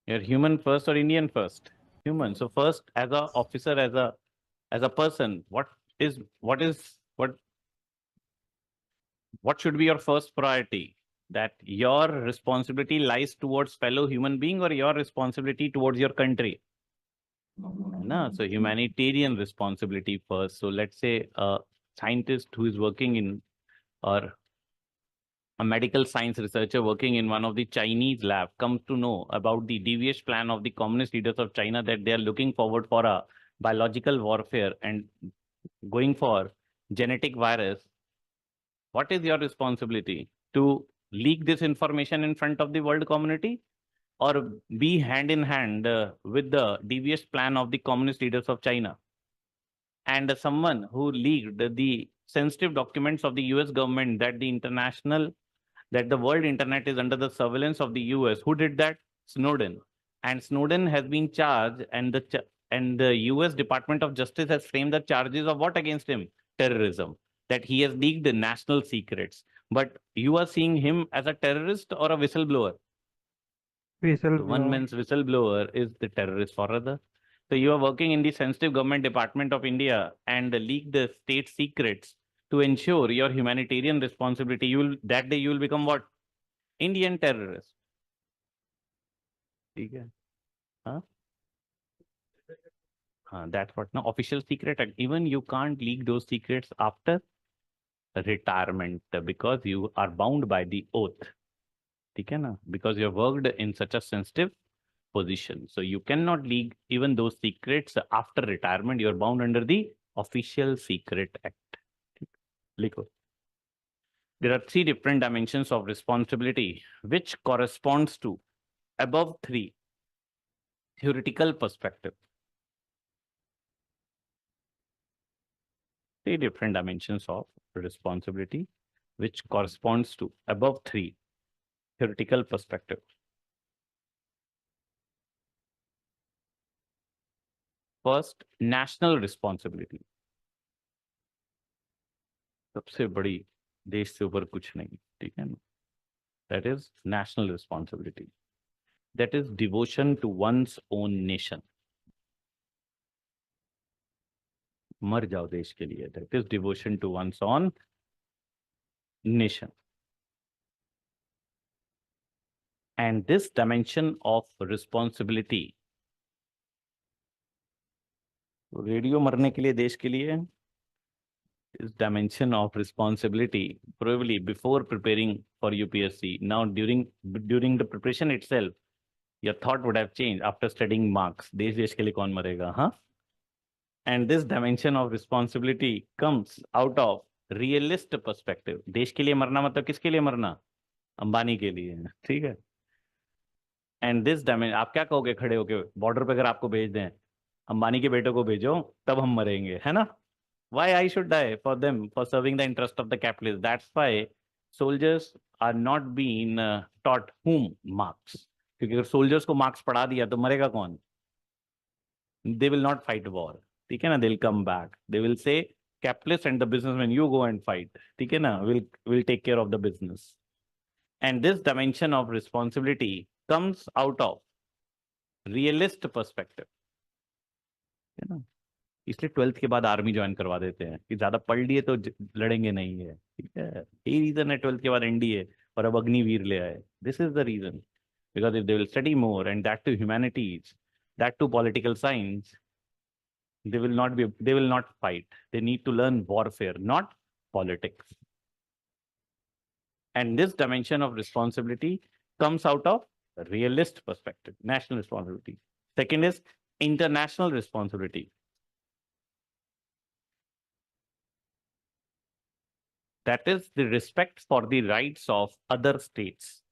You're human first or Indian first? Human. So first, as an officer, as a person, what should be your first priority? That your responsibility lies towards fellow human being or your responsibility towards your country? No, so humanitarian responsibility first. So let's say a scientist who is working in, or a medical science researcher working in one of the Chinese lab comes to know about the devious plan of the communist leaders of China, that they are looking forward for a biological warfare and going for genetic virus. What is your responsibility? To leak this information in front of the world community, or be hand in hand with the devious plan of the communist leaders of China? And someone who leaked the sensitive documents of the US government, that the world internet is under the surveillance of the US. Who did that? Snowden. And Snowden has been charged, and the US Department of Justice has framed the charges of what against him? Terrorism. That he has leaked national secrets. But you are seeing him as a terrorist or a whistleblower? So one man's whistleblower is the terrorist for other. So you are working in the sensitive government department of India and leak the state secrets to ensure your humanitarian responsibility. That day you will become what? Indian terrorist. Okay. Huh? That's what now official secret. And even you can't leak those secrets after retirement because you are bound by the oath. Okay, na? Because you have worked in such a sensitive position. So you cannot leak even those secrets after retirement. You are bound under the Official Secret Act. Likho. There are 3 different dimensions of responsibility, which corresponds to above 3 theoretical perspective. 3 different dimensions of responsibility, which corresponds to above 3 theoretical perspective. First, national responsibility. सबसे बड़ी देश से ऊपर कुछ नहीं, ठीक है ना? That is national responsibility. That is devotion to one's own nation. मर जाओ देश के लिए. That is devotion to one's own nation. And this dimension of responsibility, radio मरने के लिए देश के लिए, this dimension of responsibility probably before preparing for UPSC. Now during the preparation itself, your thought would have changed after studying marks. देश के लिए कौन मरेगा, huh? And this dimension of responsibility comes out of realist perspective. देश के लिए मरना मतलब किसके लिए मरना? अंबानी के लिए, ठीक है? And this dimension, आप क्या कहोगे खड़े होके बॉर्डर पे अगर आपको भेज दें, अंबानी के बेटों को भेजो तब हम मरेंगे, है ना? Why I should die for them, for serving the interest of the capitalist? That's why soldiers are not being taught whom marks. क्योंकि अगर soldiers को marks पढ़ा दिया तो मरेगा कौन? They will not fight war. ठीक है ना? They'll come back. They will say, capitalists and the businessmen, you go and fight. ठीक है ना? We'll take care of the business. And this dimension of responsibility comes out of realist perspective. है ना? इसलिए 12th के बाद army join करवा देते हैं कि ज्यादा पढ़ लिए तो लड़ेंगे नहीं है, ठीक है? यही रीजन है 12th के बाद एनडीए और अब अग्निवीर ले आए. This is the reason, because if they will study more and that too humanities, that too political science, they will not fight. They need to learn warfare, not politics. And this dimension of responsibility comes out of realist perspective, national responsibility. Second is international responsibility. That is the respect for the rights of other states.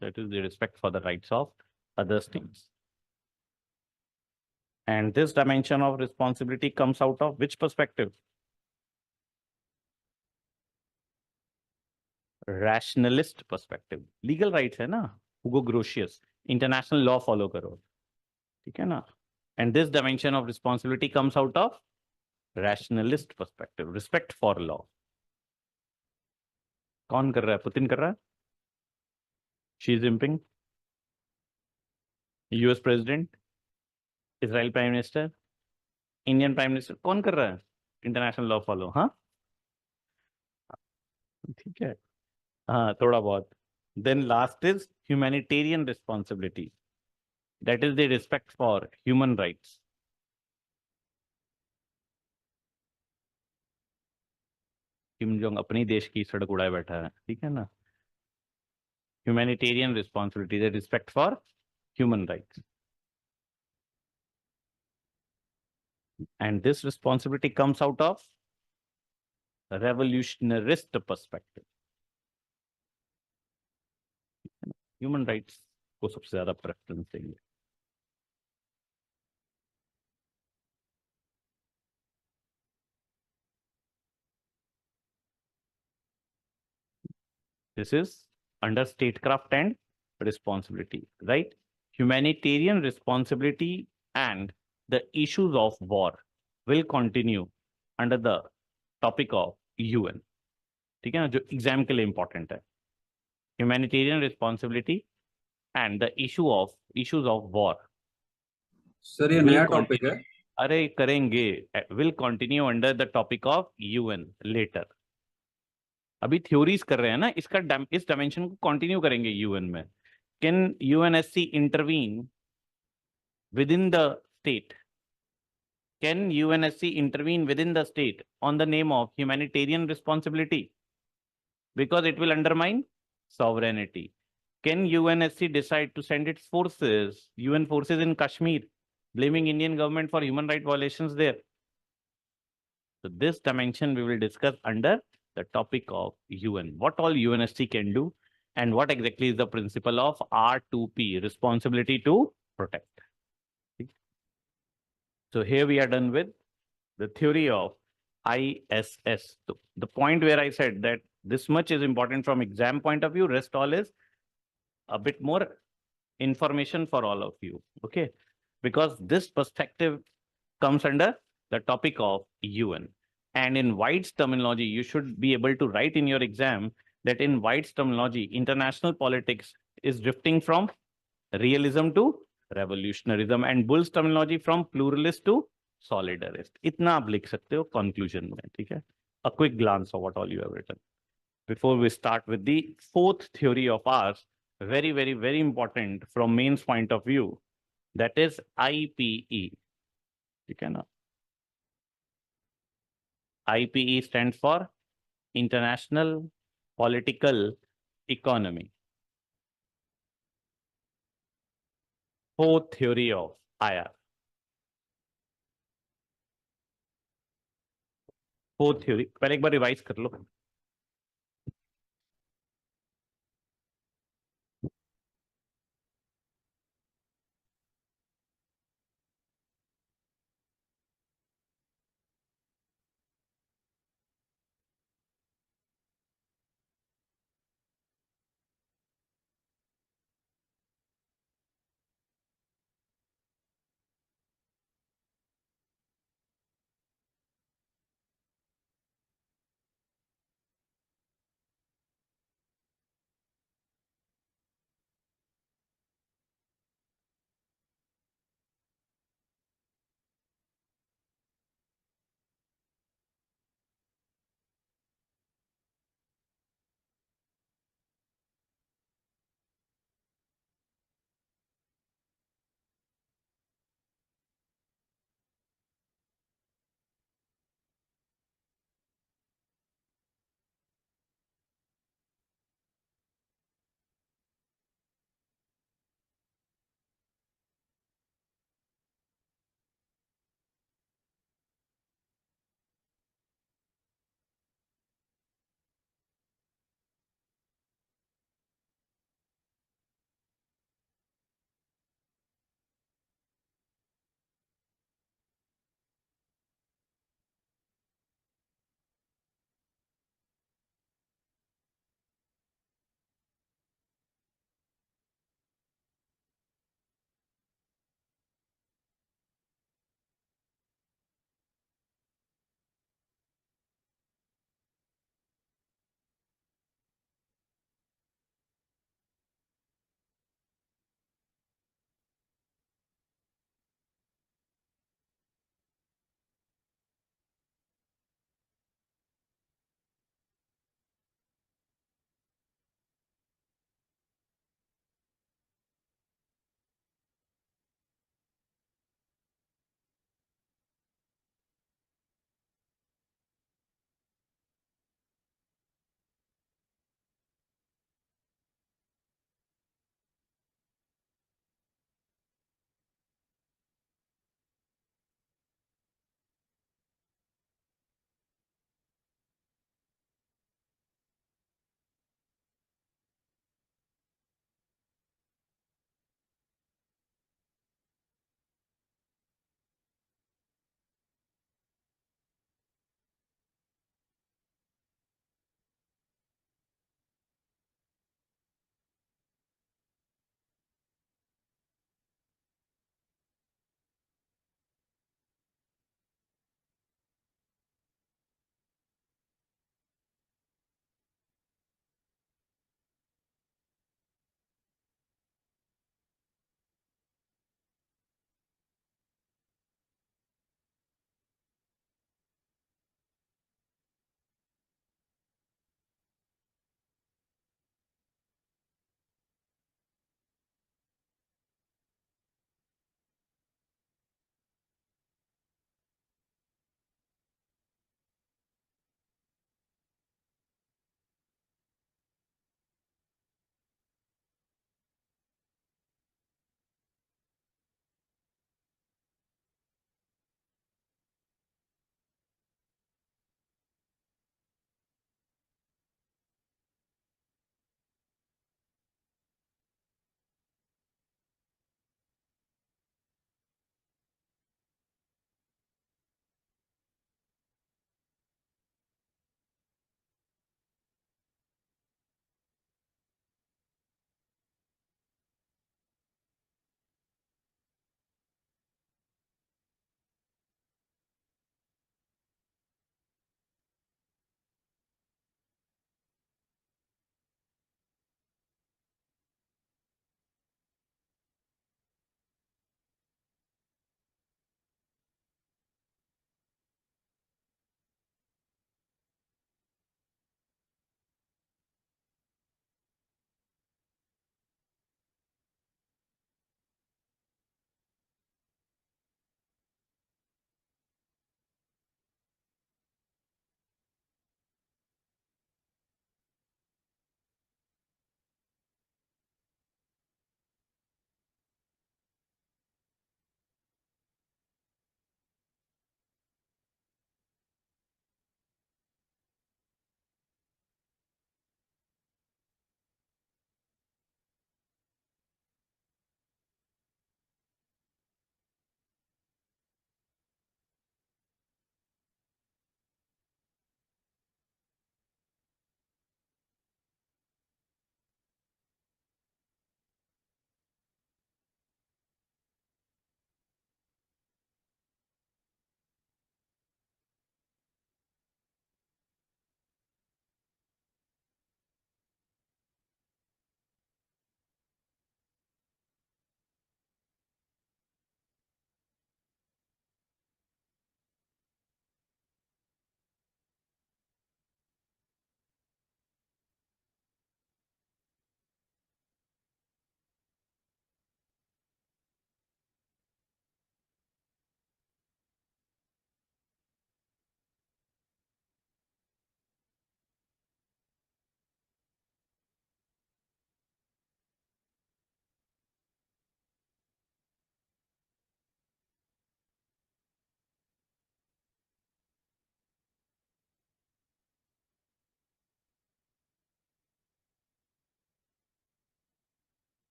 That is the respect for the rights of other states. And this dimension of responsibility comes out of which perspective? Rationalist perspective. Legal rights है ना? Hugo Grotius. International law follow करो. ठीक है ना? And this dimension of responsibility comes out of rationalist perspective. Respect for law. कौन कर रहा है? पुतिन कर रहा है? Xi Jinping? US President? Israel Prime Minister? Indian Prime Minister? कौन कर रहा है? International law follow, हाँ? ठीक है. हाँ, थोड़ा बहुत. Then last is humanitarian responsibility. That is the respect for human rights. Kim Jong अपनी देश की सड़क उड़ाए बैठा है, ठीक है ना? Humanitarian responsibility, the respect for human rights. And this responsibility comes out of revolutionarist perspective. Human rights को सबसे ज्यादा प्रेफरेंस देंगे. This is under statecraft and responsibility, right? Humanitarian responsibility and the issues of war will continue under the topic of UN. ठीक है ना, जो exam के लिए इंपॉर्टेंट है. Humanitarian responsibility and the issues of war. Sir ये नया topic है. अरे करेंगे, will continue under the topic of UN later. अभी थ्योरीज कर रहे हैं ना, इस डायमेंशन को कंटिन्यू करेंगे यूएन में. Can UNSC intervene with in the state? Can UNSC intervene with in the state on the name of humanitarian responsibility? Because it will undermine sovereignty. Can UNSC decide to send its forces, UN forces in Kashmir, blaming Indian government for human rights violations there? So this dimension we will discuss under the topic of UN. What all UNSC can do and what exactly is the principle of R2P, responsibility to protect. So here we are done with the theory of ISS. So the point where I said that this much is important from exam point of view, rest all is a bit more information for all of you, okay? Because this perspective comes under the topic of UN. And in White's terminology, you should be able to write in your exam that in White's terminology, international politics is drifting from realism to revolutionarism, and Bull's terminology from pluralist to solidarist. इतना आप लिख सकते हो conclusion में, ठीक है? A quick glance of what all you have written. Before we start with the fourth theory of ours, very, very, very important from mains point of view, that is IPE. ठीक है ना? IPE stands for International Political Economy. Fourth theory of IR. Fourth theory. पहले एक बार revise कर लो.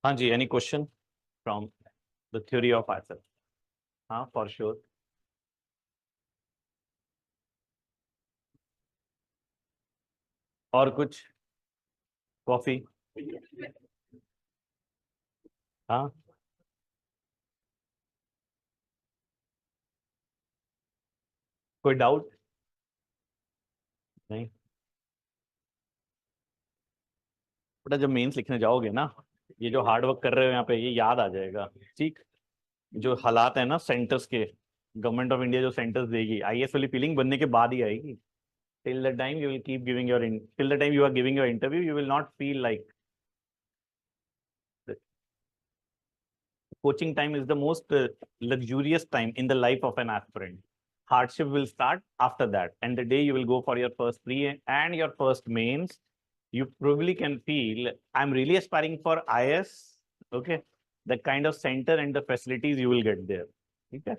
हाँ जी, any question from the theory of IAS? हाँ, for sure. और कुछ? कॉफी? हाँ, कोई डाउट? नहीं? बेटा जब मेंस लिखने जाओगे ना, ये जो हार्ड वर्क कर रहे हो यहाँ पे, ये याद आ जाएगा। ठीक, जो हालात है ना सेंटर्स के, गवर्नमेंट ऑफ इंडिया जो सेंटर्स देगी, आईएएस वाली फीलिंग बनने के बाद ही आएगी। till the time you will keep giving your till the time you are giving your interview, you will not feel like the coaching time is the most luxurious time in the life of an aspirant. Hardship will start after that, and the day you will go for your first pre and your first mains, you probably can feel I'm really aspiring for IS. Okay, the kind of center and the facilities you will get there. Okay.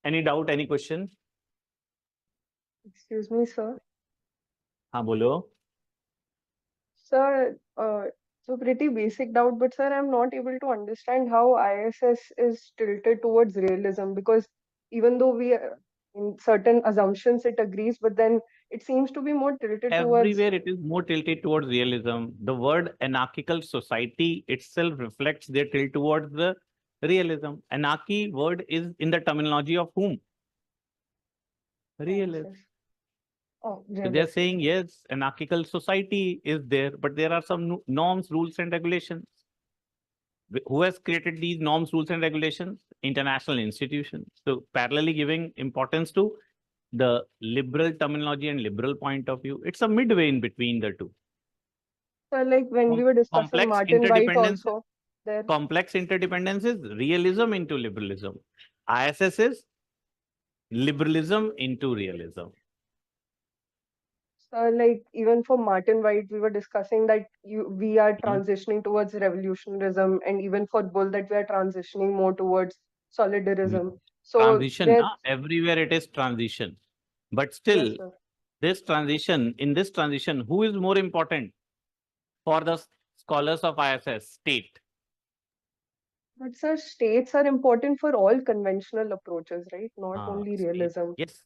Any doubt? Any question? Excuse me, sir. हाँ बोलो. Sir, so pretty basic doubt, but sir, I'm not able to understand how ISS is tilted towards realism, because even though we in certain assumptions it agrees, but then it seems to be more tilted towards Everywhere it is more tilted towards realism. The word anarchical society itself reflects their tilt towards the realism. Anarchy word is in the terminology of whom? Realism. ISS. Oh, So they're realism. saying, yes, anarchical society is there, but there are some norms, rules, and regulations. Who has created these norms, rules, and regulations? International institutions. So parallelly giving importance to the liberal terminology and liberal point of view. It's a midway in between the two. So like when we were discussing Complex Martin White interdependence. also, there. Complex interdependence is realism into liberalism. ISS is liberalism into realism. Like even for Martin White, we were discussing that we are transitioning towards revolutionarism, and even for Bull that we are transitioning more towards solidarism. So Transition, there, everywhere it is transition. But yes, still, sir. in this transition, who is more important for the scholars of ISS? State. But sir, states are important for all conventional approaches, right? Not only State. realism. Yes.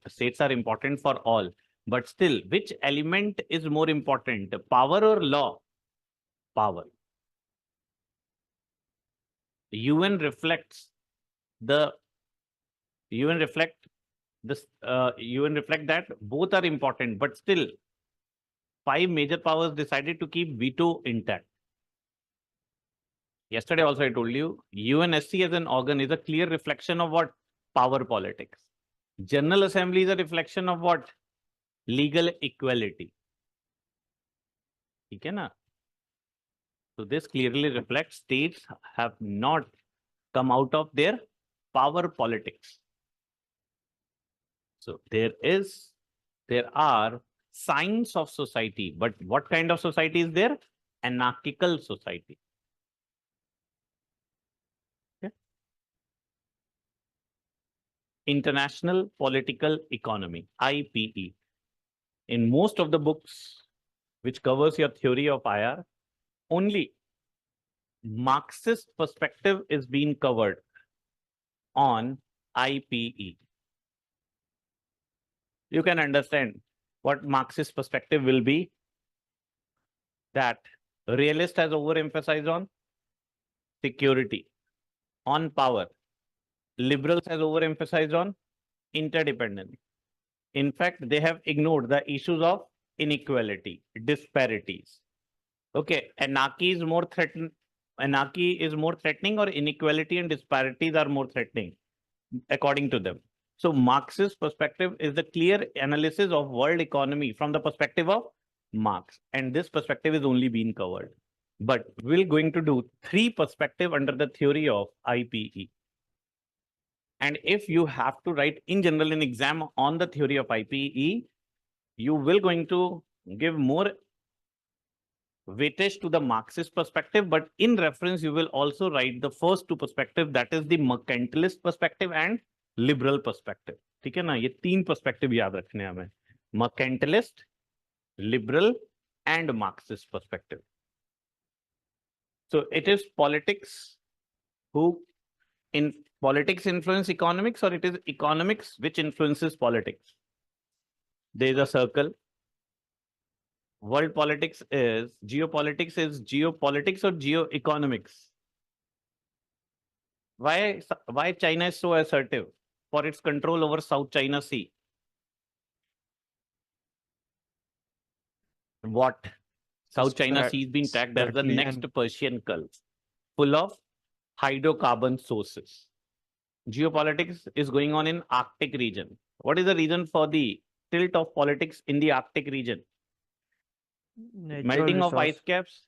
States are important for all. But still, which element is more important? Power or law? Power. UN reflects the UN reflect this UN reflect that both are important, but still 5 major powers decided to keep veto intact. Yesterday also I told you, UNSC as an organ is a clear reflection of what? Power politics. General Assembly is a reflection of what? Legal equality. Okay, na? So this clearly reflects states have not come out of their power politics. So there are signs of society, but what kind of society is there? Anarchical society. Okay. International Political Economy, IPE. In most of the books which covers your theory of IR, only Marxist perspective is being covered on IPE. You can understand what Marxist perspective will be, that realist has overemphasized on security, on power. Liberals has overemphasized on interdependence. In fact, they have ignored the issues of inequality, disparities. Okay, anarchy is more threatening, or inequality and disparities are more threatening, according to them. So Marxist perspective is the clear analysis of world economy from the perspective of Marx, and this perspective is only being covered. But we're going to do 3 perspectives under the theory of IPE. And if you have to write in general an exam on the theory of IPE, you will going to give more weightage to the Marxist perspective, but in reference, you will also write the first 2 perspectives, that is the mercantilist perspective and liberal perspective. ठीक है ना, ये 3 perspective याद रखने हमें, mercantilist, liberal and Marxist perspective. So it is politics who in politics influence economics, or it is economics which influences politics? There is a circle. World politics is geopolitics or geoeconomics? Why China is so assertive for its control over South China Sea? What? South China Sea is being tagged as the next Persian Gulf, full of hydrocarbon sources. Geopolitics is going on in Arctic region. What is the reason for the tilt of politics in the Arctic region? Melting of ice caps,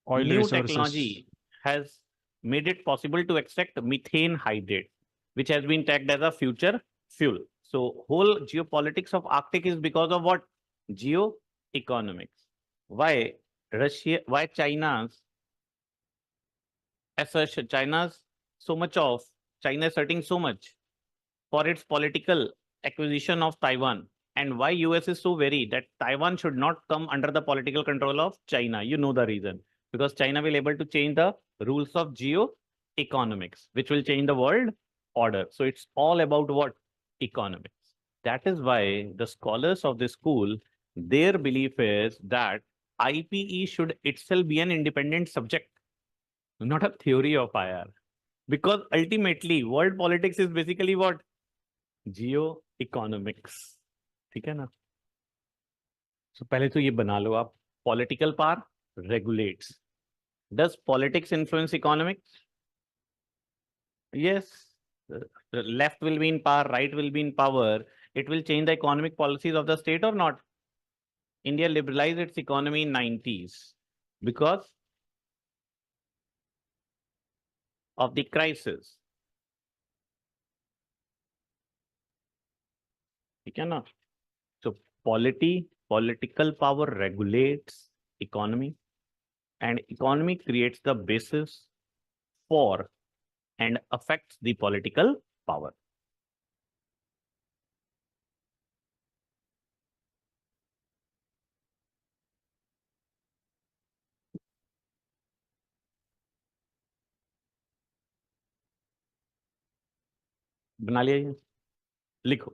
new technology has made it possible to extract methane hydrate, which has been tagged as a future fuel. So whole geopolitics of Arctic is because of what? Geoeconomics. Why China's assertion, China asserting so much for its political acquisition of Taiwan, and why US is so worried that Taiwan should not come under the political control of China? You know the reason. Because China will able to change the rules of geoeconomics, which will change the world order. So it's all about what? Economics. That is why the scholars of this school, their belief is that IPE should itself be an independent subject, not a theory of IR. Because ultimately, world politics is basically what? Geoeconomics. ठीक है ना? So पहले तो ये बना लो आप. Political power regulates. Does politics influence economics? Yes. The left will be in power, right will be in power. It will change the economic policies of the state or not? India liberalized its economy in 90s because of the crisis. ठीक है ना? So political power regulates economy, and economy creates the basis for and affects the political power. बना लिया ये? लिखो.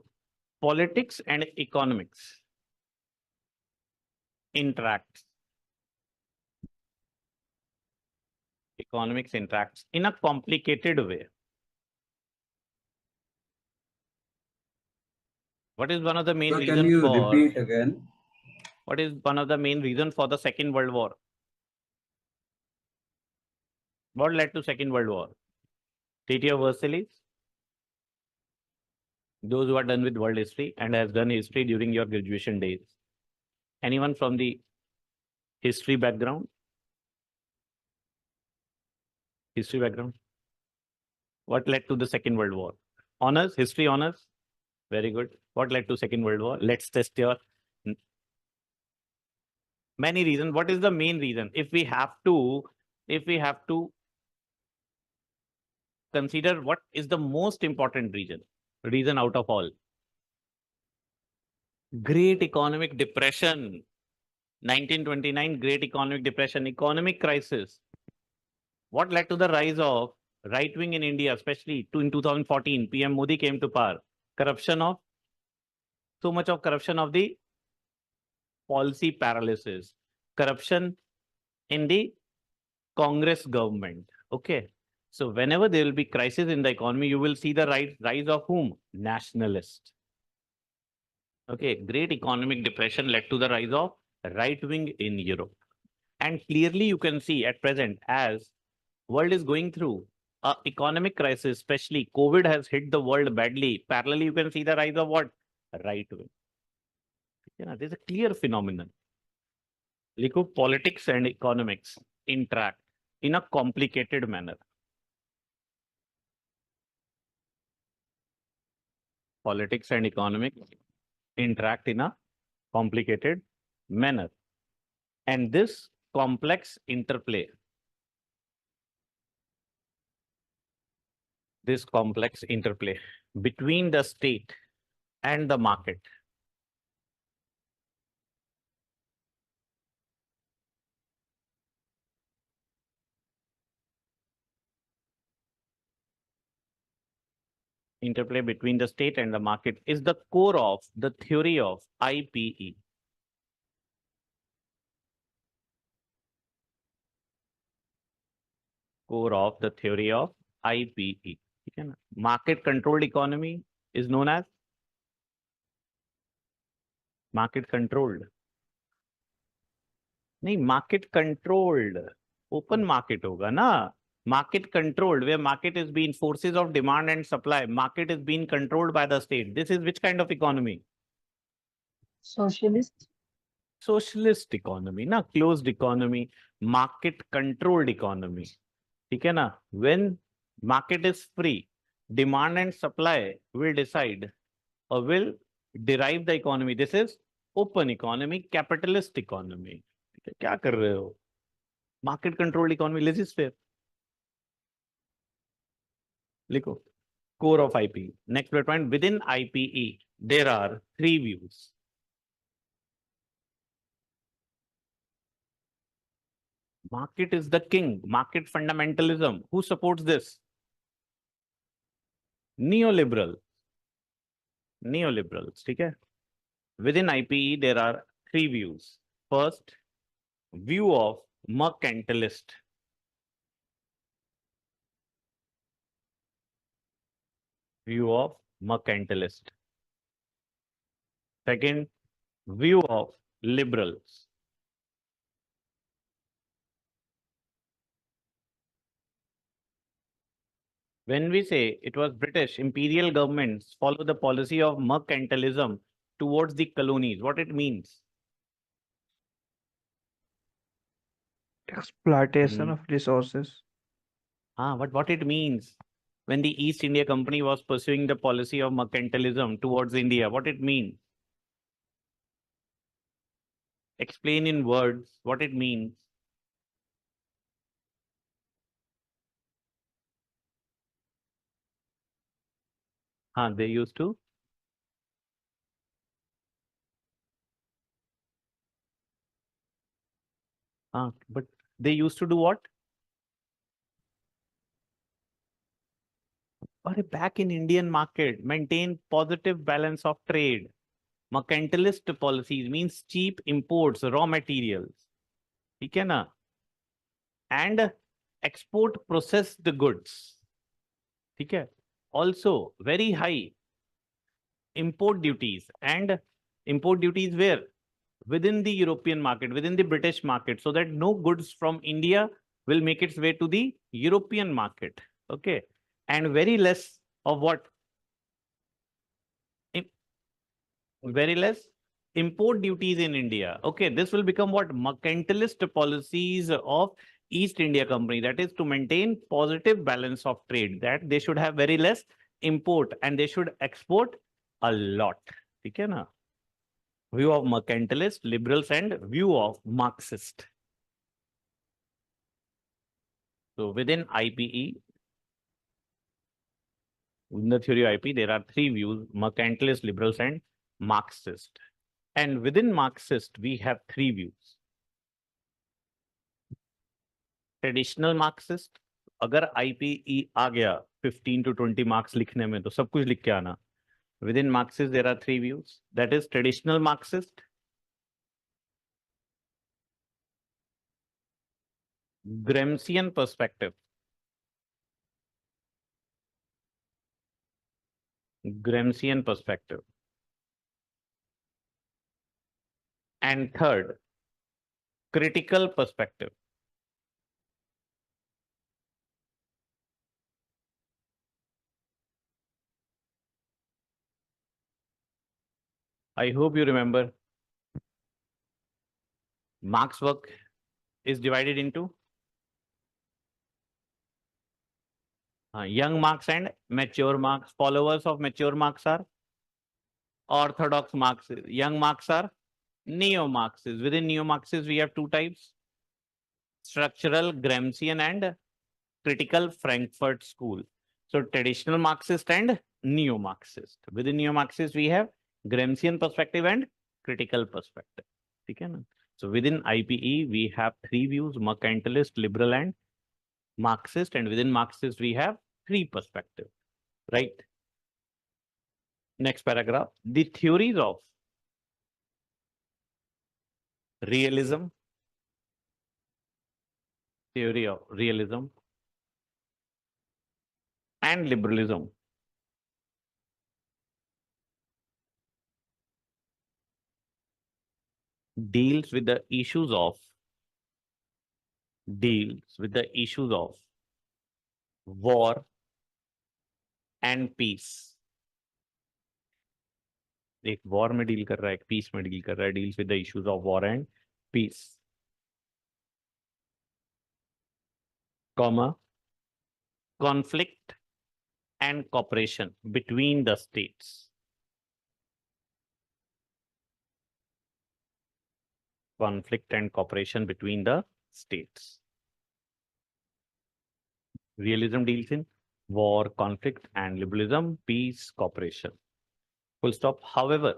Politics and economics interacts. Economics interacts in a complicated way. What is one of the main Sir, reasons can you for? repeat again? What is one of the main reasons for the Second World War? What led to Second World War? Treaty of Versailles. Those who are done with world history and has done history during your graduation days. Anyone from the history background? History background. What led to the Second World War? Honors, history honors. Very good. What led to Second World War? Let's test your many reasons. What is the main reason? If we have to consider what is the most important reason out of all. Great economic depression. 1929, great economic depression, economic crisis. What led to the rise of right wing in India, especially in 2014, PM Modi came to power. So much of corruption of the policy paralysis, corruption in the Congress government. Okay. So whenever there will be crisis in the economy, you will see the rise of whom? Nationalists. Okay. Great economic depression led to the rise of right wing in Europe. And clearly you can see at present, as world is going through an economic crisis, especially COVID has hit the world badly. Parallelly, you can see the rise of what? Right wing. There's a clear phenomenon. Politics and economics interact in a complicated manner. Politics and economics interact in a complicated manner. And this complex interplay, between the state and the market interplay between the state and the market is the core of the theory of IPE. Core of the theory of IPE. Market controlled economy is known as market controlled. नहीं, market controlled. Open market होगा ना. Market controlled, where market is being forces of demand and supply. Market is being controlled by the state. This is which kind of economy? Socialist. Socialist economy, na closed economy, market controlled economy. ठीक है ना? When market is free, demand and supply will decide or will derive the economy. This is open economy, capitalist economy. क्या कर रहे हो? Market controlled economy, laissez-faire. लिखो. Core of IPE. Next bullet point. Within IPE, there are three views. Market is the king. Market fundamentalism. Who supports this? Neoliberal. Neoliberals. ठीक है? Within IPE, there are three views. First, view of mercantilist. View of mercantilist. Second, view of liberals. When we say it was British imperial governments follow the policy of mercantilism towards the colonies, what it means? Exploitation of resources. But what it means when the East India Company was pursuing the policy of mercantilism towards India, what it means? Explain in words what it means. They used to. But they used to do what? Back in Indian market, maintain positive balance of trade. Mercantilist policies means cheap imports, raw materials. ठीक है ना? And export processed goods. ठीक है? Also, very high import duties. And import duties where? Within the European market, within the British market, so that no goods from India will make its way to the European market. Okay. And very less of what? Very less import duties in India. Okay. This will become what? Mercantilist policies of East India Company. That is to maintain positive balance of trade. That they should have very less import and they should export a lot. ठीक है ना? View of mercantilist, liberals, and view of Marxist. So within IPE, in the theory of IPE, there are three views: mercantilist, liberals, and Marxist. And within Marxist, we have three views. Traditional Marxist. अगर IPE आ गया 15 to 20 marks लिखने में, तो सब कुछ लिख के आना. Within Marxist, there are three views. That is traditional Marxist, Gramscian perspective, Gramscian perspective, and third, critical perspective. I hope you remember Marx work is divided into young Marx and mature Marx. Followers of mature Marx are orthodox Marxists. Young Marx are neo-Marxists. Within neo-Marxists, we have two types: structural Gramscian and critical Frankfurt School. So traditional Marxist and neo-Marxist. Within neo-Marxist, we have Gramscian perspective and critical perspective. Okay, na? So within IPE, we have three views: mercantilist, liberal, and Marxist. And within Marxist, we have three perspectives, right? Next paragraph. The theories of realism, theory of realism and liberalism deals with the issues of war and peace. एक war में deal कर रहा है, एक piece में deal कर रहा है, deals with the issues of war and peace, comma conflict and cooperation between the states. Conflict and cooperation between the states. Realism deals in war, conflict, and liberalism, peace, cooperation. Full stop. However,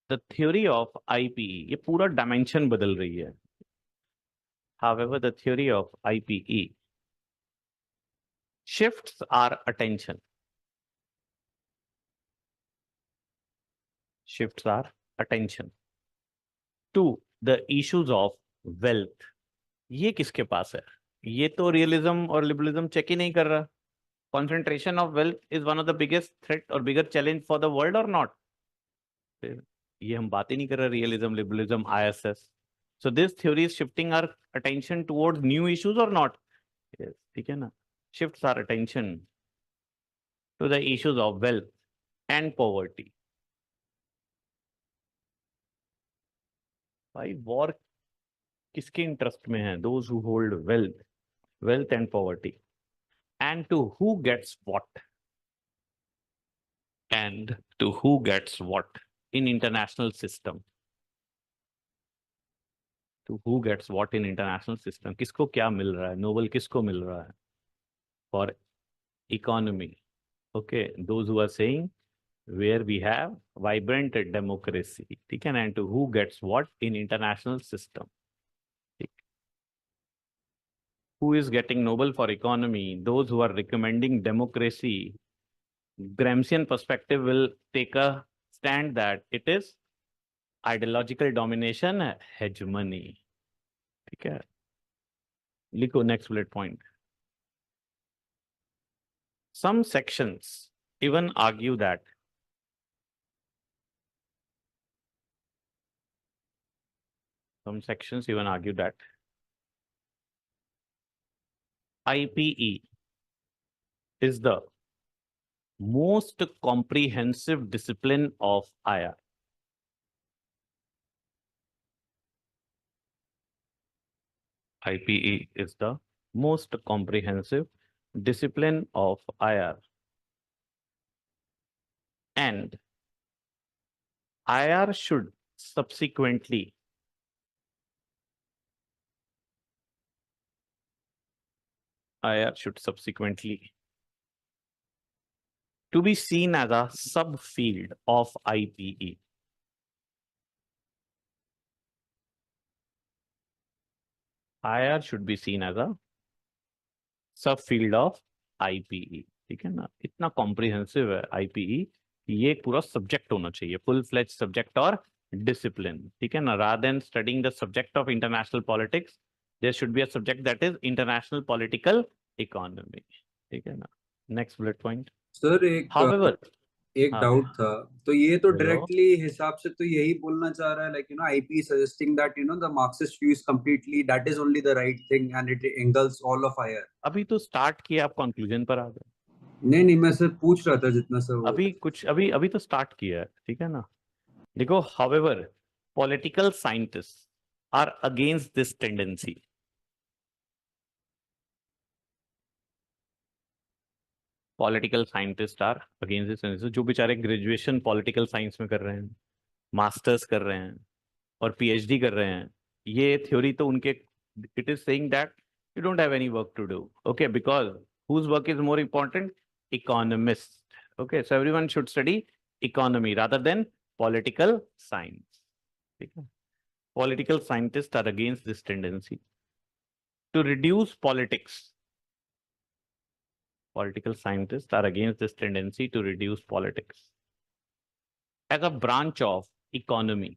the theory of IPE, ये पूरा dimension बदल रही है. However, the theory of IPE shifts our attention. Shifts our attention to the issues of wealth. ये किसके पास है? ये तो रियलिज्म और लिबरलिज्म चेक ही नहीं कर रहा. Concentration of wealth is one of the biggest threat or bigger challenge for the world or not? ये हम बात ही नहीं कर रहे realism, liberalism, ISS. So this theory is shifting our attention towards new issues or not? Yes, ठीक है ना? Shifts our attention to the issues of wealth and poverty. भाई war किसके इंटरेस्ट में है? Those who hold wealth and poverty. And to who gets what? And to who gets what in international system? To who gets what in international system? किसको क्या मिल रहा है? Nobel किसको मिल रहा है? For economy. Okay, those who are saying where we have vibrant democracy. ठीक है ना? And to who gets what in international system? Who is getting Nobel for economy? Those who are recommending democracy. Gramscian perspective will take a stand that it is ideological domination, hegemony. ठीक है? लिखो next bullet point. Some sections even argue that IPE is the most comprehensive discipline of IR. IPE is the most comprehensive discipline of IR. And IR should subsequently to be seen as a subfield of IPE. IR should be seen as a subfield of IPE. ठीक है ना? इतना comprehensive है IPE, ये एक पूरा subject होना चाहिए, full-fledged subject और discipline. ठीक है ना? Rather than studying the subject of international politics, there should be a subject that is international political economy. ठीक है ना? Next bullet point. Sir However, एक हाँ, डाउट था, तो ये तो बोलो। डायरेक्टली हिसाब से तो यही बोलना चाह रहा है, like IP suggesting that the Marxist view is completely that is only the right thing and it angles all of IR. अभी तो स्टार्ट किया, आप कंक्लूजन पर आ गए. नहीं मैं सर पूछ रहा था जितना सर अभी तो स्टार्ट किया है. ठीक है ना? देखो, however, political scientists are against this tendency. Political scientists are against this tendency. जो बेचारे ग्रेजुएशन पॉलिटिकल साइंस में कर रहे हैं, मास्टर्स कर रहे हैं और पीएचडी कर रहे हैं, ये थ्योरी तो उनके, it is saying that you don't have any work to do. Okay, because whose work is more important? Economists. Okay, so everyone should study economy rather than political science. Okay. Political scientists are against this tendency to reduce politics. Political scientists are against this tendency to reduce politics. as a branch of economy.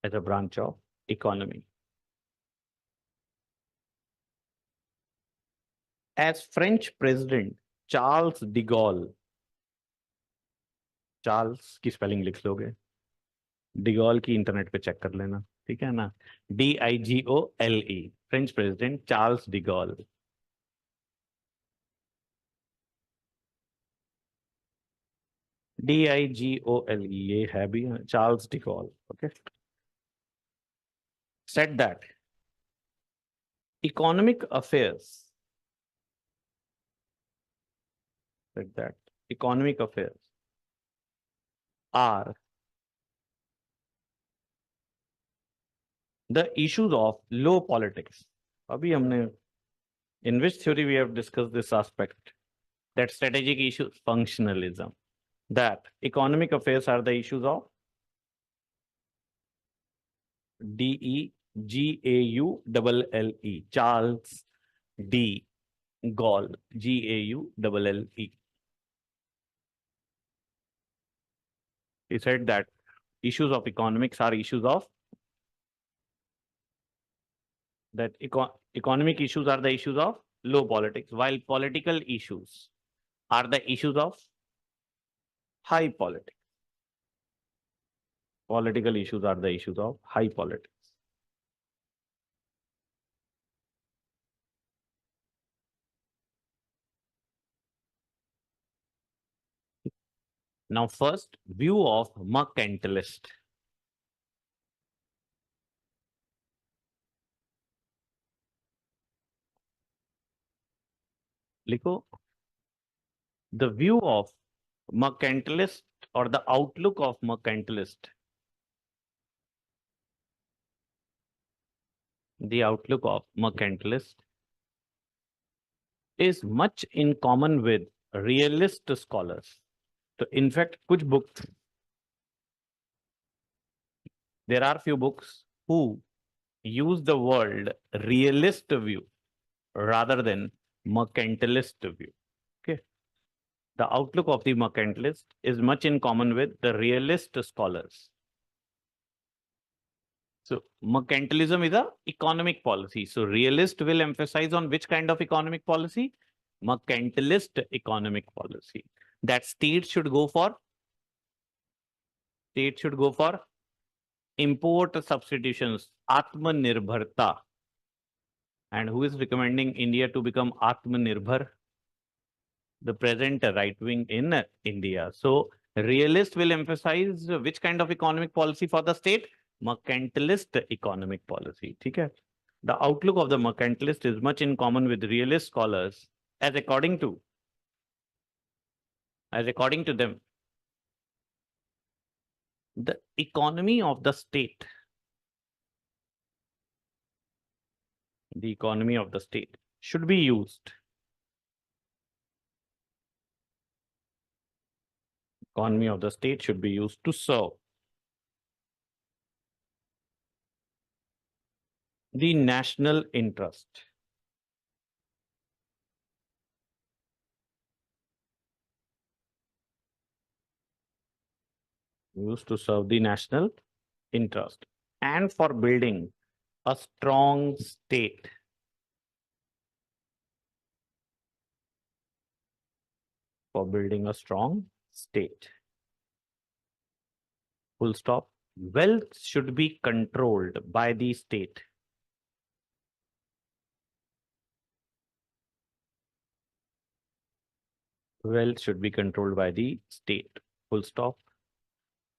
As a branch of economy. As French President Charles de Gaulle, Charles की spelling लिख लोगे, de Gaulle की internet पे check कर लेना, ठीक है ना, DIGOLE, French president Charles de Gaulle. DIGOLE, ये है भी Charles de Gaulle. Okay, said that economic affairs, are the issues of low politics. अभी हमने in which theory we have discussed this aspect, that strategic issues, functionalism, that economic affairs are the issues of DEGAULLE, Charles D. Gaulle, GAULLE. He said that issues of economics are issues of economic issues are the issues of low politics, while political issues are the issues of high politics. Political issues are the issues of high politics. Now, first, view of mercantilist. लिखो, the view of mercantilist or the outlook of mercantilist. The outlook of mercantilist is much in common with realist scholars. So, in fact, कुछ books, there are few books who use the word realist view rather than mercantilist view. Okay, the outlook of the mercantilist is much in common with the realist scholars. So, mercantilism is a economic policy. So, realist will emphasize on which kind of economic policy? Mercantilist economic policy. That state should go for import substitutions, Atmanirbharta. And who is recommending India to become Atmanirbhar? The present right wing in India. So, realist will emphasize which kind of economic policy for the state? Mercantilist economic policy. Okay? The outlook of the mercantilist is much in common with realist scholars, as according to them, the economy of the state, should be used. Economy of the state should be used to serve the national interest. Used to serve the national interest and for building a strong state. For building a strong state. Full stop. Wealth should be controlled by the state. Wealth should be controlled by the state. Full stop.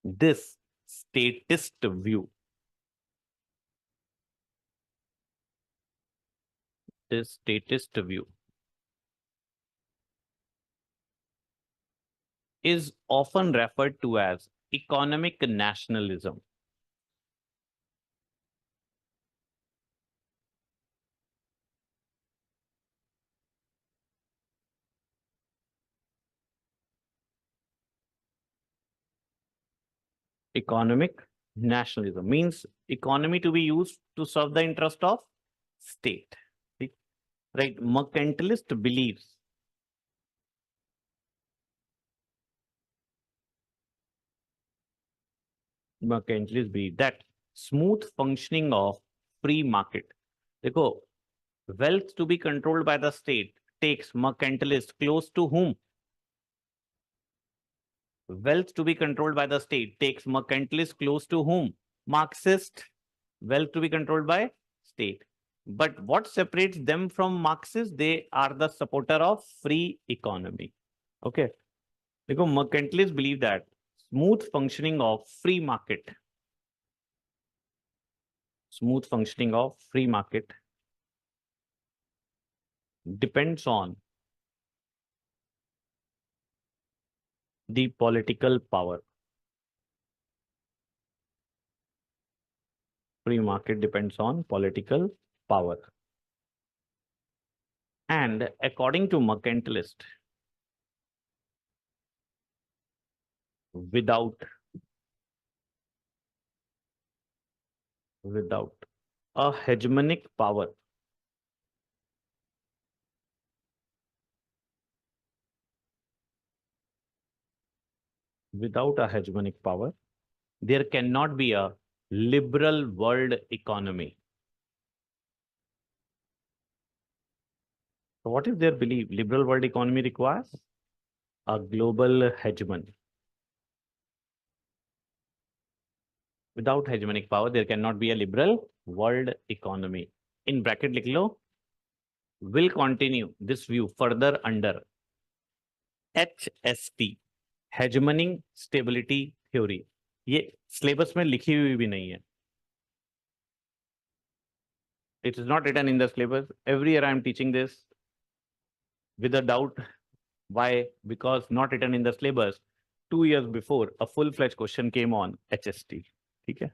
This statist view. Is often referred to as economic nationalism. Economic nationalism means economy to be used to serve the interest of state. Right? Mercantilist believes mercantilists believe that smooth functioning of free market. देखो, wealth to be controlled by the state takes mercantilists close to whom? Wealth to be controlled by the state takes mercantilists close to whom? Marxist. Wealth to be controlled by state. But what separates them from Marxists? They are the supporter of free economy. Okay. Because mercantilists believe that smooth functioning of free market, depends on the political power. Free market depends on political power. And according to mercantilist, without a hegemonic power, there cannot be a liberal world economy. So what is their belief? Liberal world economy requires a global hegemon. Without hegemonic power, there cannot be a liberal world economy. In bracket लिख लो, will continue this view further under HST, hegemonic stability theory. ये syllabus में लिखी हुई भी नहीं है. It is not written in the syllabus. Every year I am teaching this with a doubt. Why? Because not written in the syllabus. 2 years before, a full-fledged question came on HST. Okay?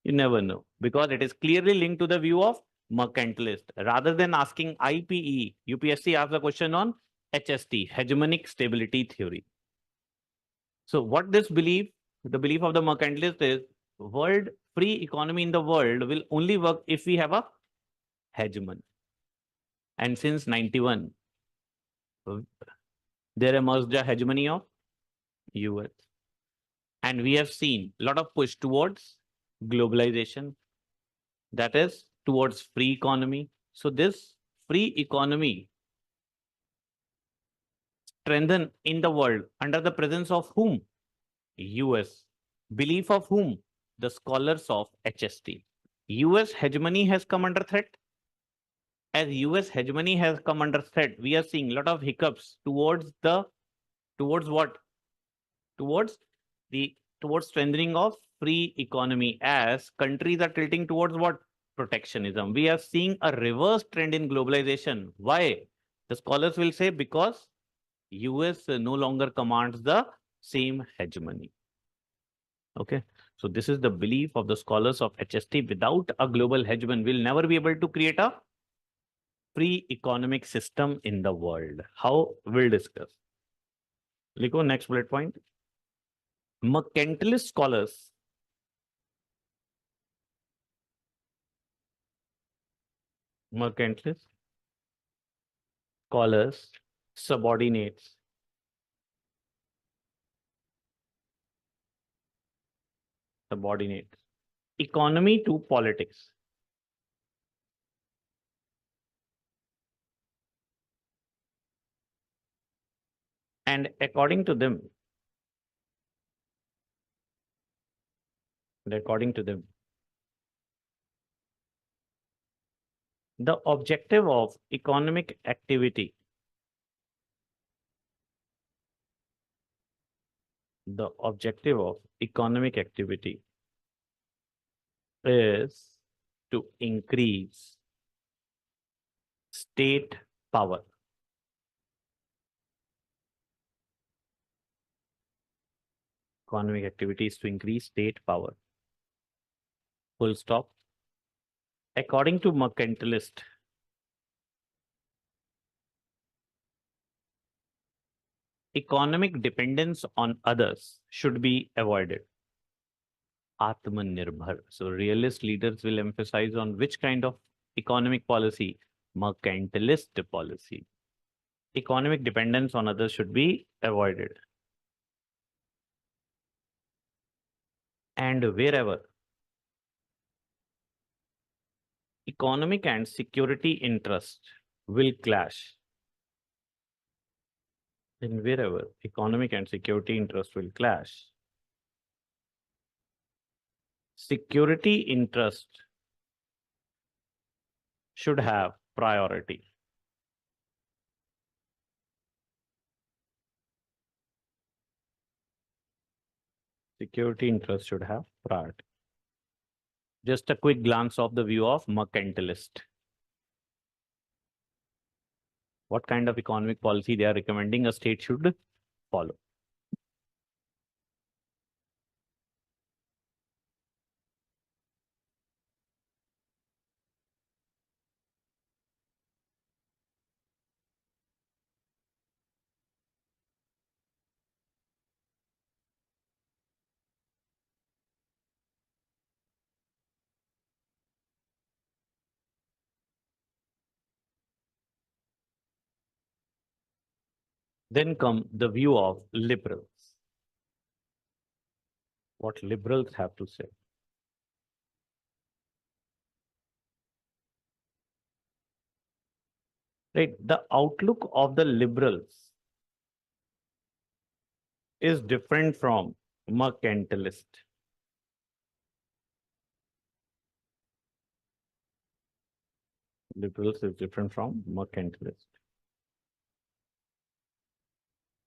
You never know. Because it is clearly linked to the view of mercantilist. Rather than asking IPE, UPSC asks a question on HST, hegemonic stability theory. So what this belief, the belief of the mercantilist is, world free economy in the world will only work if we have a hegemon. And since 91, there emerged a hegemony of US. And we have seen a lot of push towards globalization, that is towards free economy. So this free economy strengthen in the world under the presence of whom? US. Belief of whom? The scholars of HST. US hegemony has come under threat. As US hegemony has come under threat, we are seeing a lot of hiccups towards what? Towards strengthening of free economy, as countries are tilting towards what? Protectionism. We are seeing a reverse trend in globalization. Why? The scholars will say because US no longer commands the same hegemony. Okay. So this is the belief of the scholars of HST. Without a global hegemon, we'll never be able to create a free economic system in the world. How? We'll discuss. Lico, next bullet point. Mercantilist scholars subordinates economy to politics. And according to them, the objective of economic activity is to increase state power. Economic activity is to increase state power. Full stop. According to mercantilist, economic dependence on others should be avoided. Atmanirbhar. So realist leaders will emphasize on which kind of economic policy? Mercantilist policy. Economic dependence on others should be avoided. and wherever economic and security interest will clash, and wherever economic and security interest will clash, security interest should have priority. Security interest should have priority. Just a quick glance of the view of mercantilist. What kind of economic policy they are recommending a state should follow. Then come the view of liberals. What liberals have to say. Right, the outlook of the liberals is different from mercantilist. Liberals is different from mercantilist.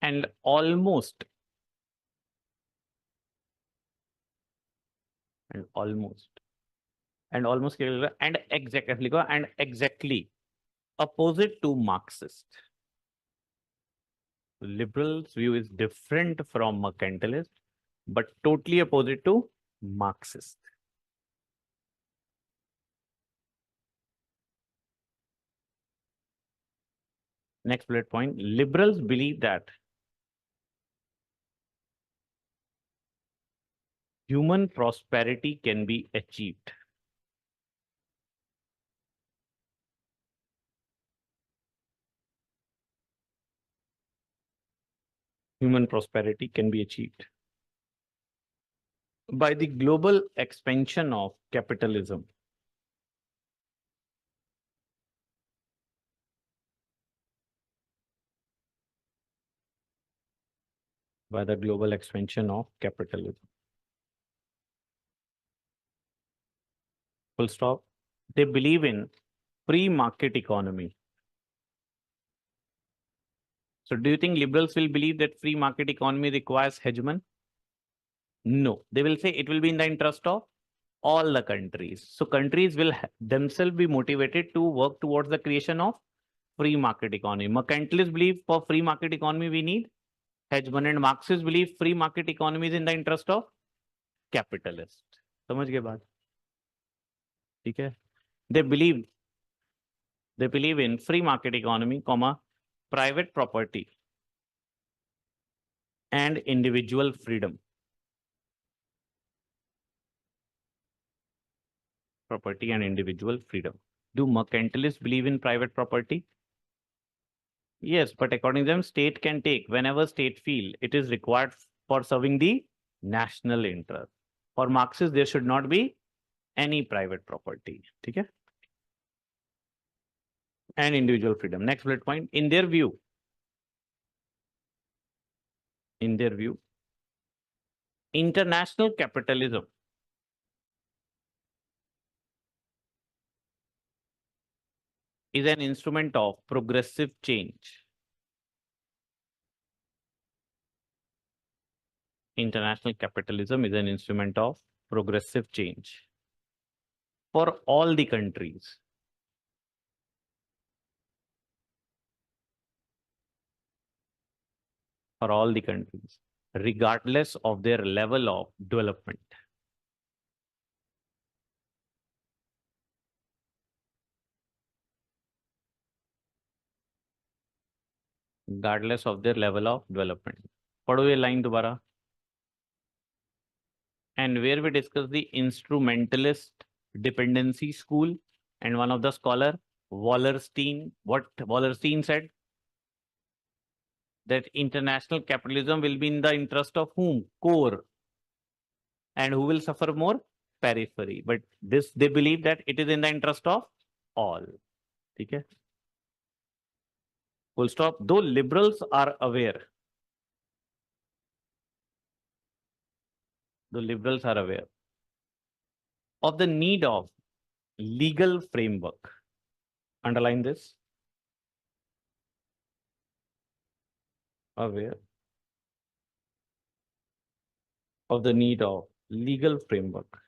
And almost exactly opposite to Marxist. Liberals' view is different from mercantilist, but totally opposite to Marxist. Next bullet point, liberals believe that human prosperity can be achieved. Human prosperity can be achieved by the global expansion of capitalism. By the global expansion of capitalism. Full stop. They believe in free market economy. So do you think liberals will believe that free market economy requires hegemon? No, they will say it will be in the interest of all the countries. So countries will themselves be motivated to work towards the creation of free market economy. Mercantilists believe for free market economy we need hegemon, and Marxists believe free market economy is in the interest of capitalist. समझ गए बात? ठीक है? They believe in free market economy, private property and individual freedom. Property and individual freedom. Do mercantilists believe in private property? Yes, but according to them, state can take whenever state feel it is required for serving the national interest. For Marxists, there should not be any private property. Okay? And individual freedom. Next bullet point. In their view, international capitalism is an instrument of progressive change. International capitalism is an instrument of progressive change for all the countries. For all the countries, regardless of their level of development. Regardless of their level of development. पढ़ो ये line दोबारा. And where we discuss the instrumentalist dependency school, and one of the scholar, Wallerstein, what Wallerstein said? That international capitalism will be in the interest of whom? Core. and who will suffer more? Periphery. But this, they believe that it is in the interest of all. Okay? Full stop. Though liberals are aware, of the need of legal framework. Underline this. Aware of the need of legal framework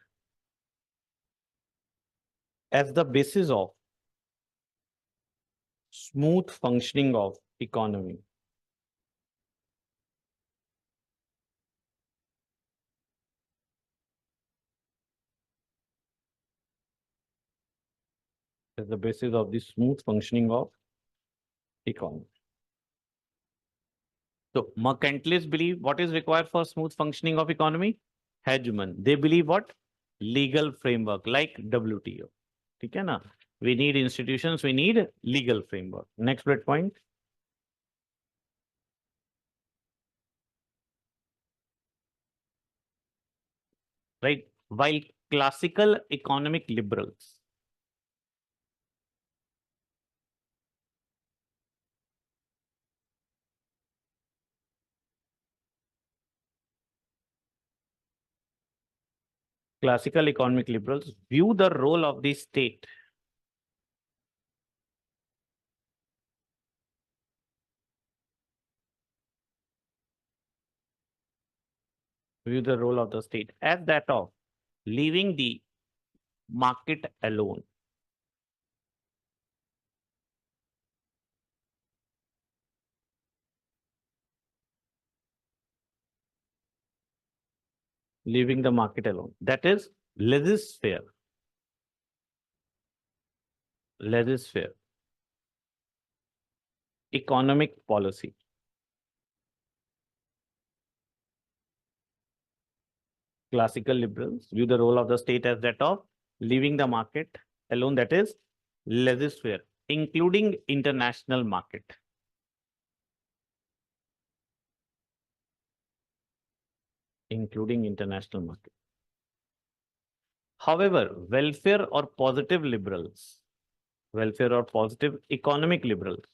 as the basis of smooth functioning of economy. As the basis of the smooth functioning of economy. So mercantilists believe what is required for smooth functioning of economy? Hegemon. They believe what? Legal framework like WTO. Okay, na? We need institutions, we need legal framework. Next bullet point. Right. While classical economic liberals view the role of the state as that of leaving the market alone. Leaving the market alone. That is laissez-faire. Laissez-faire. Economic policy. Classical liberals view the role of the state as that of leaving the market alone, that is laissez-faire, including international market. Including international market. However, welfare or positive economic liberals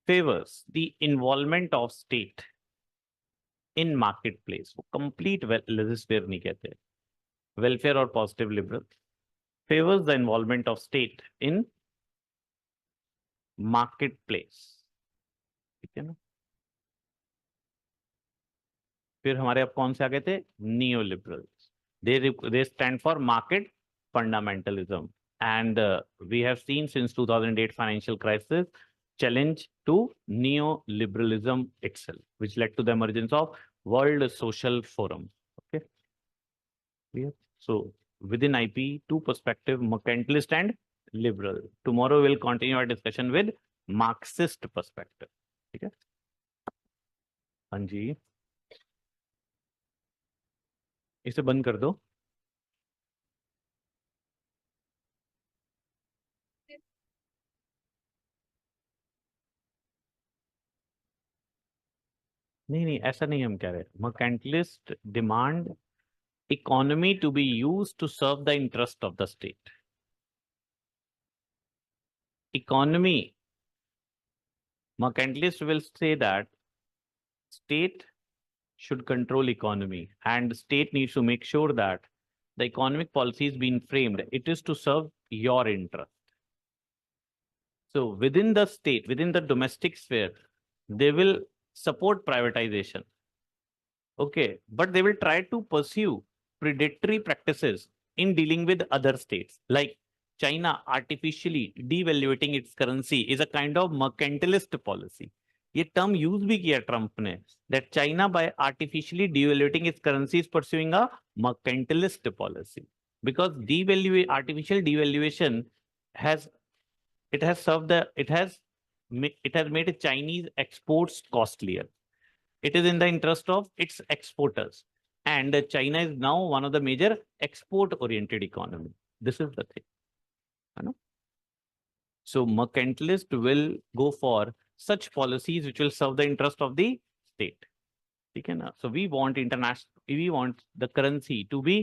favors the involvement of state in marketplace. वो complete laissez-faire नहीं कहते. Welfare or positive liberal favors the involvement of state in marketplace. ठीक है ना? फिर हमारे अब कौन से आ गए थे? Neoliberals. They stand for market fundamentalism, and we have seen since 2008 financial crisis challenge to neoliberalism itself, which led to the emergence of World Social Forum. Okay, clear? So within IP, two perspective, mercantilist and liberal. Tomorrow we'll continue our discussion with Marxist perspective. ठीक है? हाँ जी, इसे बंद कर दो. नहीं, ऐसा नहीं हम कह रहे. Mercantilists demand economy to be used to serve the interest of the state. Economy, mercantilists will say that state should control economy, and state needs to make sure that the economic policy is being framed. It is to serve your interest. So within the state, within the domestic sphere, they will support privatization. Okay, but they will try to pursue predatory practices in dealing with other states. Like China artificially devaluating its currency is a kind of mercantilist policy. ये term use भी किया Trump ने, that China by artificially devaluating its currency is pursuing a mercantilist policy, because artificial devaluation has made Chinese exports costlier. It is in the interest of its exporters, and China is now one of the major export-oriented economy. This is the thing. So mercantilist will go for such policies which will serve the interest of the state. ठीक है ना? So we want the currency to be,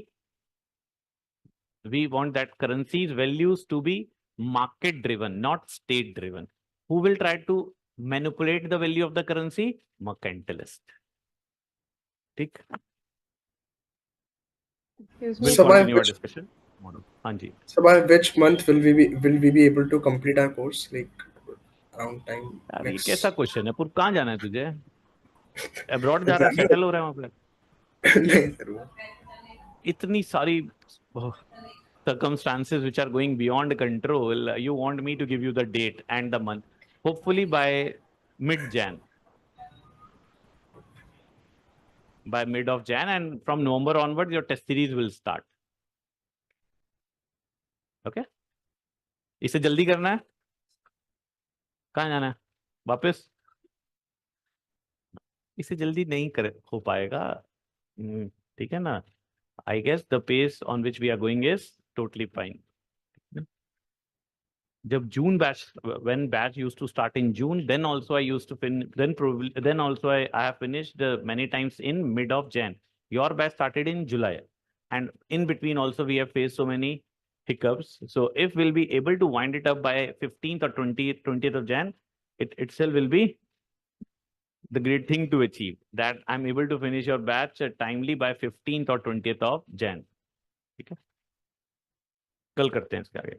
we want that currency's values to be market driven, not state driven. Who will try to manipulate the value of the currency? Mercantilist. ठीक? We'll So by continue our which, discussion tomorrow. हाँ जी. so by which month will we be able to complete our course? Like around time यार ये next. कैसा question है? पूर्व कहाँ जाना है तुझे? अब्रॉड जा रहा है, सेटल हो रहा है वहाँ पे? नहीं sir, वो. इतनी सारी circumstances which are going beyond control, you want me to give you the date and the month, hopefully by mid-Jan. By mid of Jan, and from November onwards, your test series will start. Okay? इसे जल्दी करना है? कहाँ जाना है? वापस? इसे जल्दी नहीं हो पाएगा. ठीक है ना? I guess the pace on which we are going is totally fine. जब June batch, when batch used to start in June, then also I used to then also I have finished many times in mid of Jan. Your batch started in July, and in between also we have faced so many hiccups. So if we'll be able to wind it up by 15th or 20th of Jan, it itself will be the great thing to achieve, that I'm able to finish your batch timely by 15th or 20th of Jan. ठीक है? कल करते हैं इसके आगे.